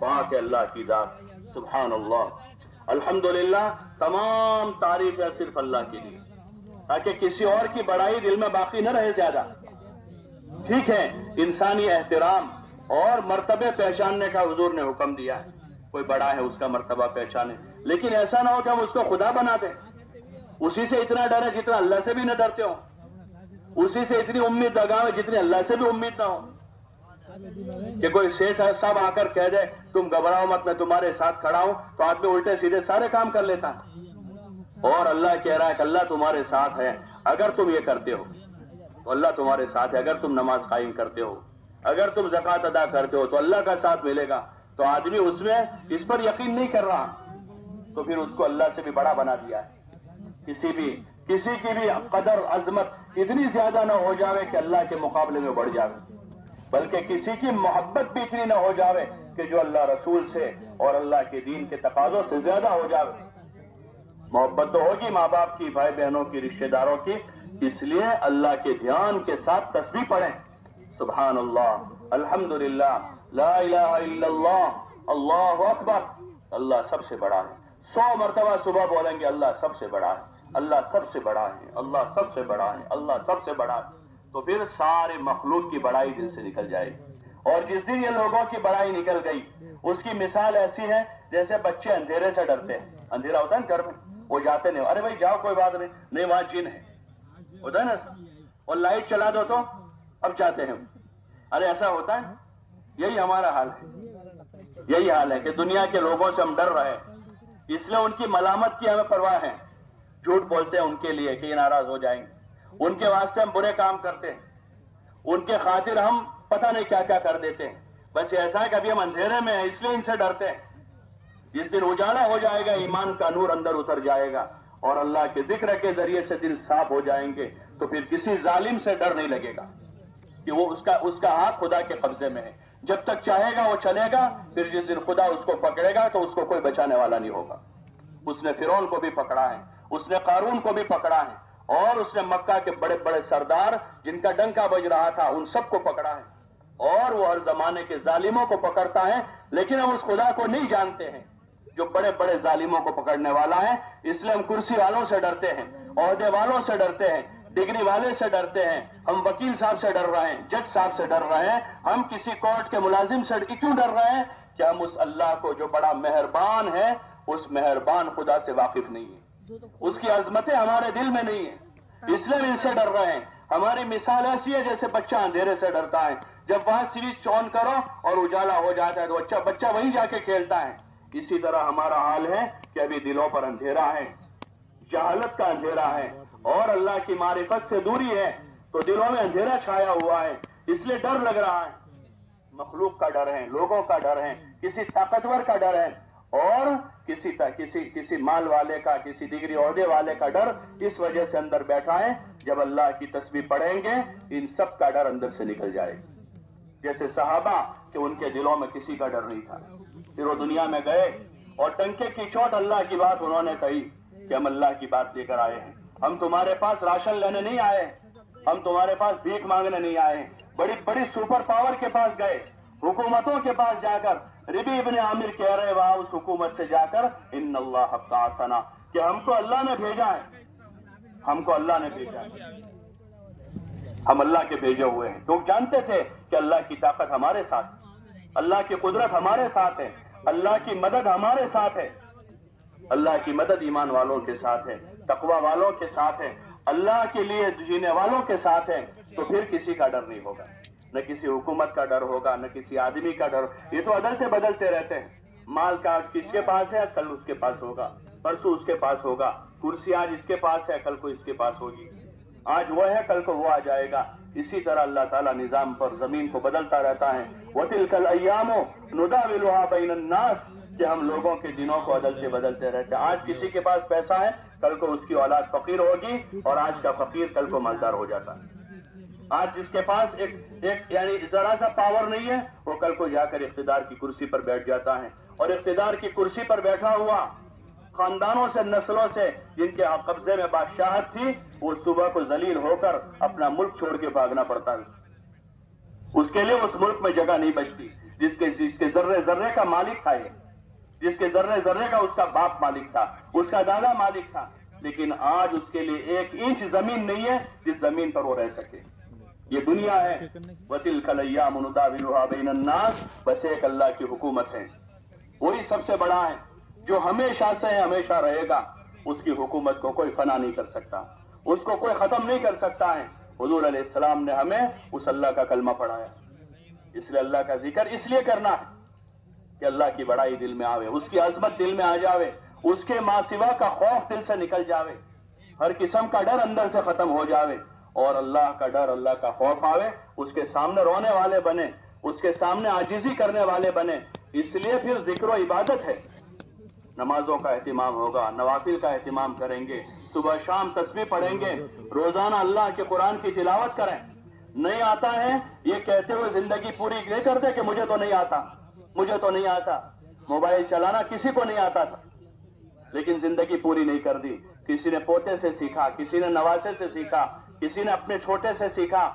پاک ہے اللہ کی ذات، سبحان اللہ، الحمدللہ، تمام تعریفیں صرف اللہ کے لیے، تاکہ کسی اور کی بڑائی دل میں باقی نہ رہے زیادہ۔ ٹھیک ہے، انسانی احترام اور مرتبے پہچاننے کا حضور نے حکم دیا ہے، کوئی بڑا ہے اس کا مرتبہ پہچانے، لیکن ایسا نہ ہو کہ ہم اس کو خدا بنا دیں، اسی سے اتنا ڈرے جتنا اللہ سے بھی نہ ڈرتے ہو، اسی سے اتنی امید لگاؤ جتنی اللہ سے بھی امید نہ ہو، کہ کوئی شیخ صاحب آ کر کہہ دے تم گھبراؤ مت، میں تمہارے ساتھ کھڑا ہوں، تو آدمی الٹے سیدھے سارے کام کر لیتا ہے۔ اور اللہ کہہ رہا ہے کہ اللہ تمہارے ساتھ ہے، اگر تم یہ کرتے ہو تو اللہ تمہارے ساتھ ہے، اگر تم نماز قائم کرتے ہو، اگر تم زکوٰۃ ادا کرتے ہو تو اللہ کا ساتھ ملے گا۔ تو آدمی اس میں اس پر یقین نہیں کر رہا، تو پھر اس کو اللہ سے بھی بڑا بنا دیا ہے۔ کسی کی بھی قدر عظمت اتنی زیادہ نہ ہو جاوے کہ اللہ کے مقابلے میں بڑھ جاوے، بلکہ کسی کی محبت بھی اتنی نہ ہو جاوے کہ جو اللہ رسول سے اور اللہ کے دین کے تقاضوں سے زیادہ ہو جاوے۔ محبت تو ہوگی ماں باپ کی، بھائی بہنوں کی، رشتہ داروں کی، اس لیے اللہ کے دھیان کے ساتھ تسبیح پڑھیں، سبحان اللہ، الحمدللہ، لا الہ الا اللہ، اللہ اکبر، اللہ سب سے بڑا ہے۔ 100 مرتبہ صبح بولیں گے اللہ سب سے بڑا ہے، اللہ سب سے بڑا ہے، اللہ سب سے بڑا ہے، اللہ سب سے بڑا ہے، تو پھر سارے مخلوق کی بڑائی دل سے نکل جائے گی۔ اور جس دن یہ لوگوں کی بڑائی نکل گئی، اس کی مثال ایسی ہے جیسے بچے اندھیرے سے ڈرتے ہیں. اندھیرا ہوتا ہے نا گھر میں, وہ جاتے نہیں, ارے بھائی جاؤ کوئی بات نہیں, وہاں جن ہے, ہوتا ہے نا, اور لائٹ چلا دو تو اب جاتے ہیں. ارے ایسا ہوتا ہے. یہی ہمارا حال ہے, یہی حال ہے کہ دنیا کے لوگوں سے ہم ڈر رہے, اس لیے ان کی ملامت کی ہمیں پرواہ ہے. جھوٹ بولتے ہیں ان کے لیے کہ یہ ناراض ہو جائیں گے, ان کے واسطے ہم برے کام کرتے ہیں, ان کے خاطر ہم پتہ نہیں کیا کیا کر دیتے ہیں. بس ایسا ہے کہ ابھی ہم اندھیرے میں ہیں, اس لیے ان سے ڈرتے ہیں. جس دن اجالا ہو جائے گا, ایمان کا نور اندر اتر جائے گا اور اللہ کے ذکر کے ذریعے سے دل صاف ہو جائیں گے, تو پھر کسی ظالم سے ڈر نہیں لگے گا کہ وہ اس کا ہاتھ خدا کے قبضے میں ہے. جب تک چاہے گا وہ چلے گا, پھر جس دن خدا اس کو پکڑے گا تو اس کو کوئی بچانے والا نہیں ہوگا. اس نے فرعون کو بھی پکڑا ہے, اس نے قارون کو بھی پکڑا ہے, اور اس نے مکہ کے بڑے بڑے سردار جن کا ڈنکا بج رہا تھا ان سب کو پکڑا ہے, اور وہ ہر زمانے کے ظالموں کو پکڑتا ہے. لیکن ہم اس خدا کو نہیں جانتے ہیں جو بڑے بڑے ظالموں کو پکڑنے والا ہے. اس لیے ہم کرسی والوں سے ڈرتے ہیں, عہدے والوں سے ڈرتے ہیں, ڈگری والے سے ڈرتے ہیں, ہم وکیل صاحب سے ڈر رہے ہیں, جج صاحب سے ڈر رہے ہیں, ہم کسی کورٹ کے ملازم سے کیوں ڈر رہے ہیں کہ ہم اس اللہ کو جو بڑا مہربان ہے, اس مہربان خدا سے واقف نہیں ہیں. اس کی عظمتیں ہمارے دل میں نہیں ہیں, اس لیے ہم ان سے ڈر رہے ہیں. ہماری مثال ایسی ہے جیسے بچہ اندھیرے سے ڈرتا ہے, جب وہاں سوئچ آن کرو اور اجالا ہو جاتا ہے تو بچہ وہیں جا کے کھیلتا ہے. اسی طرح ہمارا حال ہے کہ ابھی دلوں پر اندھیرا ہے, جہالت کا اندھیرا ہے, اور اللہ کی معرفت سے دوری ہے, تو دلوں میں اندھیرا چھایا ہوا ہے. اس لیے ڈر لگ رہا ہے. مخلوق کا ڈر ہے, لوگوں کا ڈر ہے, کسی طاقتور کا ڈر ہے, اور کسی مال والے کا, کسی ڈگری عہدے والے کا ڈر اس وجہ سے اندر بیٹھا ہے. جب اللہ کی تسبیح پڑھیں گے ان سب کا ڈر اندر سے نکل جائے گا. جیسے صحابہ کہ ان کے دلوں میں کسی کا ڈر نہیں تھا, پھر وہ دنیا میں گئے اور ٹنکے کی چوٹ اللہ کی بات انہوں نے کہی کہ ہم اللہ کی بات لے کر آئے ہیں, ہم تمہارے پاس راشن لینے نہیں آئے, ہم تمہارے پاس بھیک مانگنے نہیں آئے ہیں. بڑی بڑی سپر پاور کے پاس گئے, حکومتوں کے پاس جا کر, ربی ابن عامر کہہ رہے وہاں اس حکومت سے جا کر, ان اللہ بعثنا, کہ ہم کو اللہ نے بھیجا ہے, ہم کو اللہ نے بھیجا ہے, ہم اللہ کے بھیجے ہوئے ہیں. لوگ جانتے تھے کہ اللہ کی طاقت ہمارے ساتھ, اللہ کی قدرت ہمارے ساتھ ہے, اللہ کی مدد ہمارے ساتھ ہے. اللہ کی مدد ایمان والوں کے ساتھ ہے, تقوی والوں کے ساتھ ہے, اللہ کے لیے جینے والوں کے ساتھ ہے. تو پھر کسی کا ڈر نہیں ہوگا, نہ کسی حکومت کا ڈر ہوگا, نہ کسی آدمی کا ڈر. یہ تو عدالتیں بدلتے رہتے ہیں, مال کا کس کے پاس ہے کل اس کے پاس ہوگا, پرسوں اس کے پاس ہوگا. کرسی آج اس کے پاس ہے کل کو اس کے پاس ہوگی, آج وہ ہے کل کو وہ آ جائے گا. اسی طرح اللہ تعالیٰ نظام پر زمین کو بدلتا رہتا ہے. وَتِلْكَ الْأَيَّامُ نُدَاوِلُهَا بَيْنَ النَّاسِ, کہ ہم لوگوں کے دنوں کو بدلتے رہتے ہیں. آج کسی کے پاس پیسہ ہے کل کو اس کی اولاد فقیر ہوگی, اور آج کا فقیر کل کو مالدار ہو جاتا ہے. آج جس کے پاس ایک یعنی ذرا سا پاور نہیں ہے وہ کل کو جا کر اقتدار کی کرسی پر بیٹھ جاتا ہے. اور اقتدار کی کرسی پر بیٹھا ہوا خاندانوں سے, نسلوں سے جن کے قبضے میں بادشاہت تھی, وہ صبح کو ذلیل ہو کر اپنا ملک چھوڑ کے بھاگنا پڑتا ہے. اس کے لیے اس ملک میں جگہ نہیں بچتی جس کے ذرے ذرے کا مالک تھا, جس کے ذرے ذرے کا اس کا باپ مالک تھا, اس کا دادا مالک تھا. لیکن آج اس کے لیے 1 انچ زمین نہیں ہے جس زمین پر وہ رہ سکے. یہ دنیا ہے. وَتِلْكَ الْأَيَّامُ نُدَاوِلُهَا بَيْنَ النَّاسِ, بس ایک اللہ کی حکومت ہے, وہی سب سے بڑا ہے, جو ہمیشہ سے ہمیشہ رہے گا. اس کی حکومت کو کوئی فنا نہیں کر سکتا, اس کو کوئی ختم نہیں کر سکتا ہے. حضور علیہ السلام نے ہمیں اس اللہ کا کلمہ پڑھایا. اس لیے اللہ کا ذکر اس لیے کرنا ہے کہ اللہ کی بڑائی دل میں آوے, اس کی عظمت دل میں آ جاوے, اس کے ماں سوا کا خوف دل سے نکل جاوے, ہر قسم کا ڈر اندر سے ختم ہو جاوے, اور اللہ کا ڈر, اللہ کا خوف آوے. اس کے سامنے رونے والے بنے, اس کے سامنے عاجزی کرنے والے بنے. اس لیے پھر ذکر و عبادت ہے, نمازوں کا اہتمام ہوگا, نوافل کا اہتمام کریں گے, صبح شام تسبیح پڑھیں گے, روزانہ اللہ کے قرآن کی تلاوت کریں. نہیں آتا ہے یہ کہتے ہوئے زندگی پوری نہیں کرتے کہ مجھے تو نہیں آتا, مجھے تو نہیں آتا. موبائل چلانا کسی کو نہیں آتا تھا, لیکن زندگی پوری نہیں کر دی. کسی نے پوتے سے سیکھا, کسی نے نواسے سے سیکھا, کسی نے اپنے چھوٹے سے سیکھا,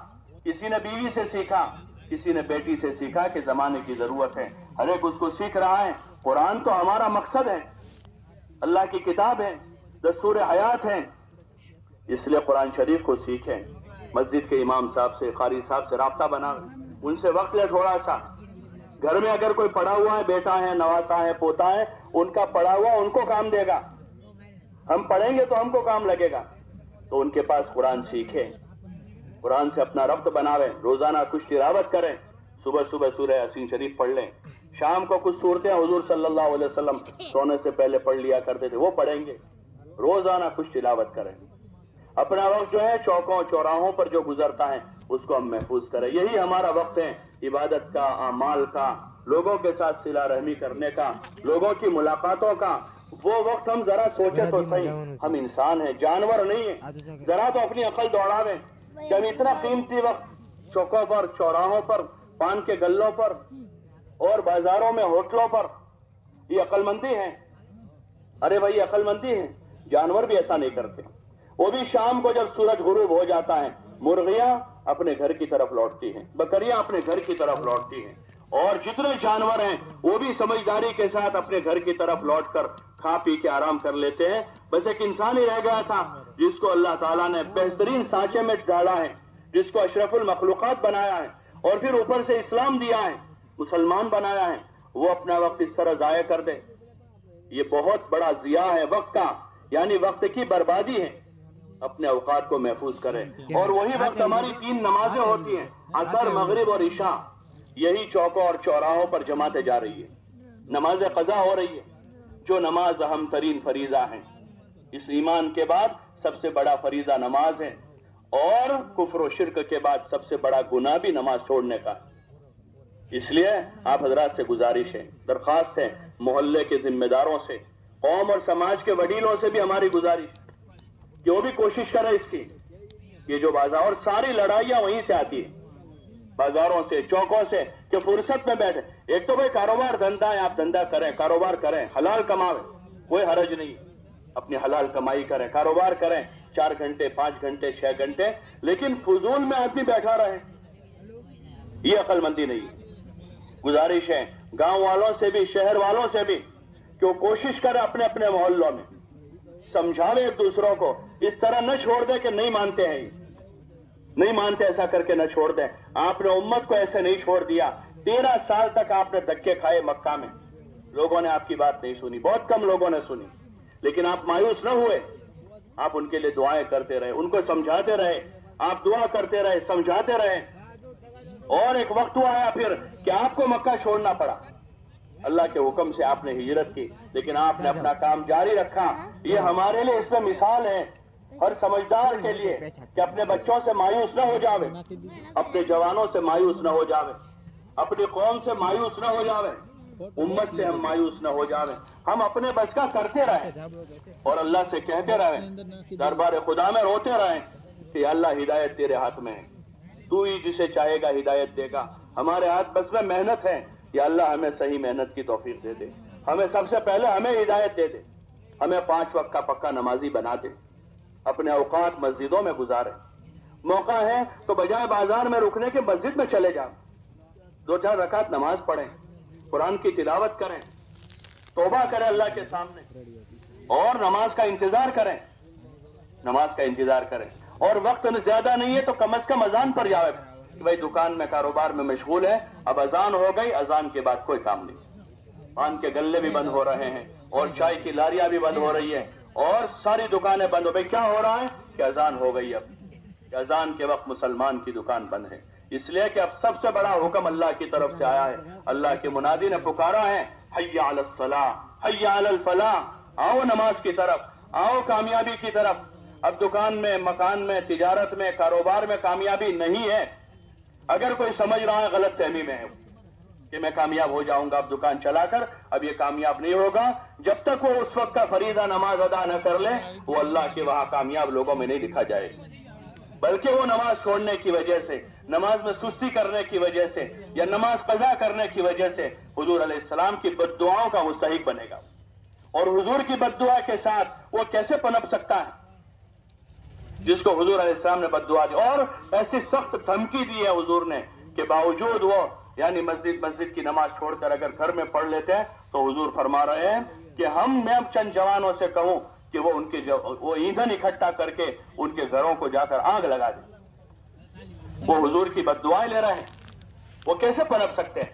کسی نے بیوی سے سیکھا, کسی نے بیٹی سے سیکھا کہ زمانے کی ضرورت ہے. ہر ایک اس کو سیکھ رہا ہے. قرآن تو ہمارا مقصد ہے, اللہ کی کتاب ہے, دستور حیات ہے. اس لیے قرآن شریف کو سیکھیں. مسجد کے امام صاحب سے, قاری صاحب سے رابطہ بنا, ان سے وقت لے تھوڑا سا. گھر میں اگر کوئی پڑا ہوا ہے, بیٹا ہے, نواسا ہے, پوتا ہے, ان کا پڑھا ہوا ان کو کام دے گا، ہم پڑھیں گے تو ہم کو کام لگے گا. تو ان کے پاس قرآن سیکھیں، قرآن سے اپنا ربط بناویں، روزانہ کچھ تلاوت کریں، صبح صبح سورہ یاسین شریف پڑھ لیں، شام کو کچھ صورتیں حضور صلی اللہ علیہ وسلم سونے سے پہلے پڑھ لیا کرتے تھے وہ پڑھیں گے، روزانہ کچھ تلاوت کریں. اپنا وقت جو ہے چوکوں چوراہوں پر جو گزرتا ہے اس کو ہم محفوظ کریں. یہی ہمارا وقت ہے عبادت کا، اعمال کا، لوگوں کے ساتھ صلہ رحمی کرنے کا، لوگوں کی ملاقاتوں کا. وہ وقت ہم ذرا سوچے تو صحیح، ہم انسان ہیں، جانور نہیں ہیں. ذرا تو اپنی عقل دوڑاویں کہ ہم اتنا قیمتی وقت چوکوں پر، چوراہوں پر، پان کے گلوں پر اور بازاروں میں، ہوٹلوں پر، یہ عقل مندی ہے؟ ارے بھائی عقل مندی ہے. جانور بھی ایسا نہیں کرتے. وہ بھی شام کو جب سورج غروب ہو جاتا ہے مرغیاں اپنے گھر کی طرف لوٹتی ہیں، بکریاں اپنے گھر کی طرف لوٹتی ہیں، اور جتنے جانور ہیں وہ بھی سمجھداری کے ساتھ اپنے گھر کی طرف لوٹ کر کھا پی کے آرام کر لیتے ہیں. بس ایک انسان ہی رہ گیا تھا جس کو اللہ تعالیٰ نے بہترین سانچے میں ڈالا ہے، جس کو اشرف المخلوقات بنایا ہے اور پھر اوپر سے اسلام دیا ہے، مسلمان بنایا ہے. وہ اپنا وقت اس طرح ضائع کر دے، یہ بہت بڑا ضیاع ہے وقت کا، یعنی وقت کی بربادی ہے. اپنے اوقات کو محفوظ کریں. اور وہی وقت ہماری 3 نمازیں ہوتی ہیں، عصر، مغرب اور عشاء. یہی چوکوں اور چوراہوں پر جماعتیں جا رہی ہے، نماز قضا ہو رہی ہے، جو نماز اہم ترین فریضہ ہے. اس ایمان کے بعد سب سے بڑا فریضہ نماز ہے، اور کفر و شرک کے بعد سب سے بڑا گناہ بھی نماز چھوڑنے کا. اس لیے آپ حضرات سے گزارش ہے، درخواست ہے، محلے کے ذمہ داروں سے، قوم اور سماج کے وڈیلوں سے بھی ہماری گزارش کہ وہ بھی کوشش کرے اس کی. یہ جو بازار اور ساری لڑائیاں وہیں سے آتی ہیں، بازاروں سے، چوکوں سے، کہ فرصت میں بیٹھے. ایک تو بھائی کاروبار دھندا ہے، آپ دھندا کریں، کاروبار کریں، حلال کماویں، کوئی حرج نہیں. اپنی حلال کمائی کریں، کاروبار کریں، 4 گھنٹے، 5 گھنٹے، 6 گھنٹے، لیکن فضول میں آدمی بیٹھا رہے، یہ عقل مندی نہیں ہے. گزارش ہے گاؤں والوں سے بھی، شہر والوں سے بھی، کہ وہ کوشش کریں اپنے اپنے محلوں میں سمجھاوے ایک دوسروں کو. اس طرح نہ چھوڑ دیں کہ نہیں مانتے ہیں، نہیں مانتے ایسا کر کے نہ چھوڑ دیں. آپ نے امت کو ایسے نہیں چھوڑ دیا. 13 سال تک آپ نے دھکے کھائے مکہ میں، لوگوں نے آپ کی بات نہیں سنی، بہت کم لوگوں نے سنی، لیکن آپ مایوس نہ ہوئے. آپ ان کے لیے دعائیں کرتے رہے، ان کو سمجھاتے رہے، آپ دعا کرتے رہے، سمجھاتے رہے. اور ایک وقت ہوا ہے پھر کہ آپ کو مکہ چھوڑنا پڑا. اللہ کے حکم سے آپ نے ہجرت کی، لیکن آپ نے اپنا کام جاری رکھا. یہ ہمارے لیے اس میں مثال ہے، ہر سمجھدار کے لیے، کہ اپنے بچوں سے مایوس نہ ہو جاوے، اپنے جوانوں سے مایوس نہ ہو جاوے، اپنی قوم سے مایوس نہ ہو جاوے، امت سے ہم مایوس نہ ہو جاوے. ہم اپنے بس کا کرتے رہیں اور اللہ سے کہتے رہیں، دربار خدا میں روتے رہیں کہ اللہ ہدایت تیرے ہاتھ میں ہے، تو ہی جسے چاہے گا ہدایت دے گا. ہمارے ہاتھ بس میں محنت ہے، یا اللہ ہمیں صحیح محنت کی توفیق دے دے. ہمیں سب سے پہلے ہمیں ہدایت دے دے، ہمیں 5 وقت کا پکا نمازی بنا دے، اپنے اوقات مسجدوں میں گزارے. موقع ہے تو بجائے بازار میں رکنے کے مسجد میں چلے جائیں، 2-4 رکعت نماز پڑھیں، قرآن کی تلاوت کریں، توبہ کریں اللہ کے سامنے، اور نماز کا انتظار کریں، نماز کا انتظار کریں. اور وقت زیادہ نہیں ہے تو کم از کم اذان پر جاوے کہ بھائی دکان میں، کاروبار میں مشغول ہے، اب اذان ہو گئی، اذان کے بعد کوئی کام نہیں. پان کے گلے بھی بند ہو رہے ہیں، اور چائے کی لاریاں بھی بند ہو رہی ہیں، اور ساری دکانیں بند ہو. بھائی کیا ہو رہا ہے کہ اذان ہو گئی. اب کہ اذان کے وقت مسلمان کی دکان بند ہے، اس لیے کہ اب سب سے بڑا حکم اللہ کی طرف سے آیا ہے. اللہ کے منادی نے پکارا ہے، حی علی الصلاۃ، حی علی الفلاح، آؤ نماز کی طرف، آؤ کامیابی کی طرف. اب دکان میں، مکان میں، تجارت میں، کاروبار میں کامیابی نہیں ہے. اگر کوئی سمجھ رہا ہے غلط فہمی میں ہے کہ میں کامیاب ہو جاؤں گا اب دکان چلا کر، اب یہ کامیاب نہیں ہوگا. جب تک وہ اس وقت کا فریضہ نماز ادا نہ کر لے، وہ اللہ کے وہاں کامیاب لوگوں میں نہیں لکھا جائے، بلکہ وہ نماز چھوڑنے کی وجہ سے، نماز میں سستی کرنے کی وجہ سے، یا نماز قضا کرنے کی وجہ سے حضور علیہ السلام کی بد دعاؤں کا مستحق بنے گا. اور حضور کی بد دعا کے ساتھ وہ کیسے پنپ سکتا ہے جس کو حضور علیہ السلام نے بد دعا دی؟ اور ایسی سخت دھمکی دی ہے حضور نے کہ باوجود وہ، یعنی مسجد کی نماز چھوڑ کر اگر گھر میں پڑھ لیتے ہیں تو حضور فرما رہے ہیں کہ میں اب چند جوانوں سے کہوں کہ وہ ایندھن اکٹھا کر کے ان کے گھروں کو جا کر آگ لگا دیں. وہ حضور کی بد دعائیں لے رہے ہیں، وہ کیسے پنپ سکتے ہیں؟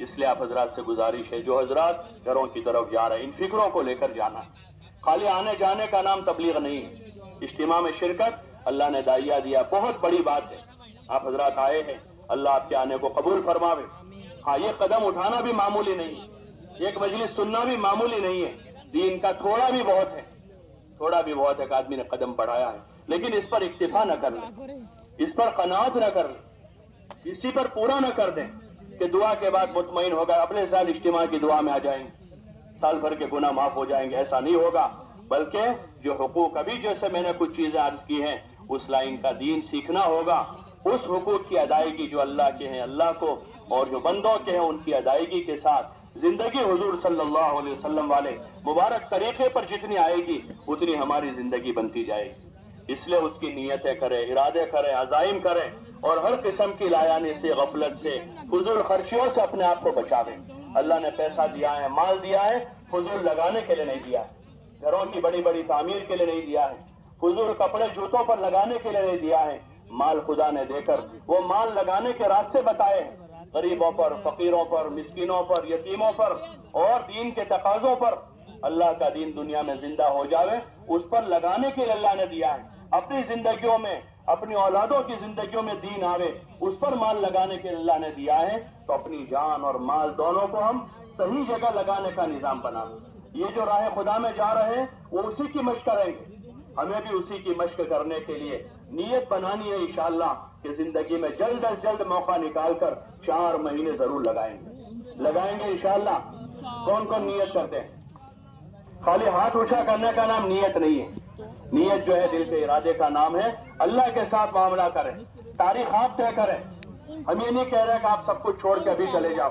اس لیے آپ حضرات سے گزارش ہے، جو حضرات گھروں کی طرف جا رہے ہیں ان فکروں کو لے کر جانا ہے۔ خالی آنے جانے کا نام تبلیغ نہیں ہے، اجتماع میں شرکت اللہ نے دائیا دیا، بہت بڑی بات ہے۔ آپ حضرات آئے ہیں، اللہ آپ کے آنے کو قبول فرماوے۔ ہاں، یہ قدم اٹھانا بھی معمولی نہیں ہے، ایک مجلس سننا بھی معمولی نہیں ہے، دین کا تھوڑا بھی بہت ہے، تھوڑا بھی بہت ہے کہ آدمی نے قدم بڑھایا ہے، لیکن اس پر اکتفا نہ کر لیں، اس پر قناعت نہ کر لیں، اسی پر پورا نہ کر دیں کہ دعا کے بعد مطمئن ہوگا اگلے سال اجتماع کی دعا میں آ جائیں گے، سال بھر کے گناہ معاف ہو جائیں گے۔ ایسا نہیں ہوگا، بلکہ جو حقوق ابھی جیسے میں نے کچھ چیزیں عرض کی ہیں، اس لائن کا دین سیکھنا ہوگا، اس حقوق کی ادائیگی جو اللہ کے ہیں اللہ کو اور جو بندوں کے ہیں ان کی ادائیگی کے ساتھ زندگی حضور صلی اللہ علیہ وسلم والے مبارک طریقے پر جتنی آئے گی اتنی ہماری زندگی بنتی جائے گی۔ اس لیے اس کی نیتیں کریں، ارادے کریں، عزائم کریں، اور ہر قسم کی لایانی سے، غفلت سے، فضول خرچیوں سے اپنے آپ کو بچاویں۔ اللہ نے پیسہ دیا ہے، مال دیا ہے، فضول لگانے کے لیے نہیں دیا ہے، گھروں کی بڑی بڑی تعمیر کے لیے نہیں دیا ہے، فضول کپڑے جوتوں پر لگانے کے لیے نہیں دیا ہے۔ مال خدا نے دے کر وہ مال لگانے کے راستے بتائے ہیں، غریبوں پر، فقیروں پر، مسکینوں پر، یتیموں پر اور دین کے تقاضوں پر۔ اللہ کا دین دنیا میں زندہ ہو جاوے اس پر لگانے کے لیے اللہ نے دیا ہے۔ اپنی زندگیوں میں، اپنی اولادوں کی زندگیوں میں دین آوے اس پر مال لگانے کے لیے اللہ نے دیا ہے، تو اپنی جان اور مال دونوں کو ہم صحیح جگہ لگانے کا نظام بنائیں۔ یہ جو راہ خدا میں جا رہے ہیں وہ اسی کی مشق کریں گے، ہمیں بھی اسی کی مشق کرنے کے لیے نیت بنانی ہے انشاءاللہ کہ زندگی میں جلد از جلد موقع نکال کر 4 مہینے ضرور لگائیں گے انشاءاللہ۔ کون کون نیت کرتے ہیں؟ خالی ہاتھ اونچا کرنے کا نام نیت نہیں ہے، نیت جو ہے دل کے ارادے کا نام ہے۔ اللہ کے ساتھ معاملہ کریں، تاریخ آپ طے کریں، ہم یہ نہیں کہہ رہے کہ آپ سب کچھ چھوڑ کے ابھی چلے جاؤ،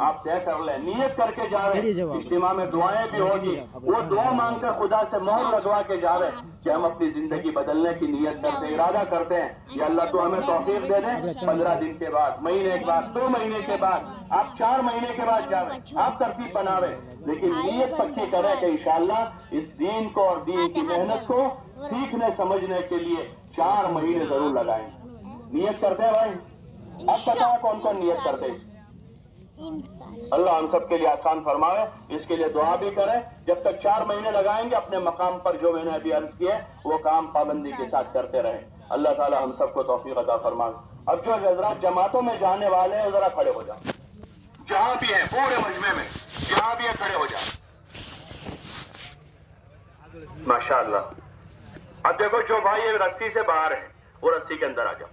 آپ طے کر لیں، نیت کر کے جا رہے ہیں، اجتماع میں دعائیں بھی ہوگی، وہ دعا مانگ کر خدا سے مہر لگوا کے جا رہے ہیں کہ ہم اپنی زندگی بدلنے کی نیت کرتے، ارادہ کرتے ہیں، یا اللہ تو ہمیں توفیق دے دیں 15 دن کے بعد، مہینے کے بعد، 2 مہینے کے بعد، آپ 4 مہینے کے بعد جا رہے ہیں، آپ ترتیب بناوے، لیکن نیت پکی کریں کہ انشاءاللہ اس دین کو اور دین کی محنت کو سیکھنے سمجھنے کے لیے 4 مہینے ضرور لگائیں۔ نیت کرتے ہیں بھائی؟ اب پتا ہے کون کون نیت کرتے ہیں؟ اللہ ہم سب کے لیے آسان فرمائے، اس کے لیے دعا بھی کریں۔ جب تک 4 مہینے لگائیں گے اپنے مقام پر جو میں نے ابھی عرض کیے وہ کام پابندی کے ساتھ کرتے رہیں۔ اللہ تعالی ہم سب کو توفیق عطا فرمائے۔ اب جو حضرات جماعتوں میں جانے والے ہیں ذرا کھڑے ہو جائیں، جہاں بھی ہیں پورے مجمع میں جہاں بھی ہیں کھڑے ہو جائیں۔ ماشاءاللہ۔ اب دیکھو جو بھائی رسی سے باہر ہیں وہ رسی کے اندر آ جاؤ۔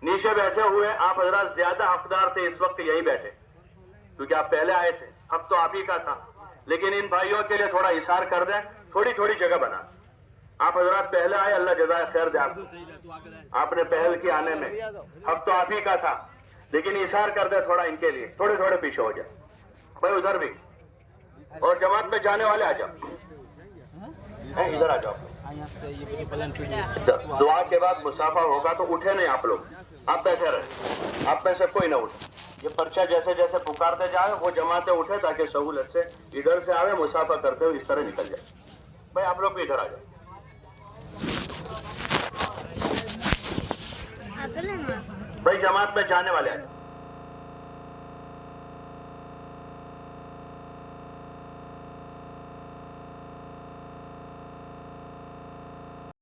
نیچے بیٹھے ہوئے آپ حضرات زیادہ حقدار تھے اس وقت یہی بیٹھے، کیونکہ آپ پہلے آئے تھے، اب تو آپ ہی کا تھا، لیکن ان بھائیوں کے لیے تھوڑا اثار کر دیں، تھوڑی تھوڑی جگہ بنا۔ آپ حضرات پہلے آئے، اللہ جزائے خیر دے آپ نے پہل کی آنے میں، اب تو آپ ہی کا تھا، لیکن اثار کر دیں تھوڑا ان کے لیے، تھوڑے تھوڑے پیچھے ہو جائے بھائی، ادھر بھی، اور جماعت میں جانے والے آ جاؤ، ادھر آ جاؤ۔ دعا کے بعد مسافہ ہوگا تو اٹھے نہیں آپ لوگ، آپ بیٹھے رہے، آپ میں سے کوئی نہ اٹھے۔ یہ پرچہ جیسے جیسے پکارتے جائے وہ جماعتیں اٹھے تاکہ سہولت سے ادھر سے آوے، مسافہ کرتے ہوئے اس طرح نکل جائے۔ بھائی آپ لوگ بھی ادھر آ جائیں۔ بھائی جماعت میں جانے والے آئے۔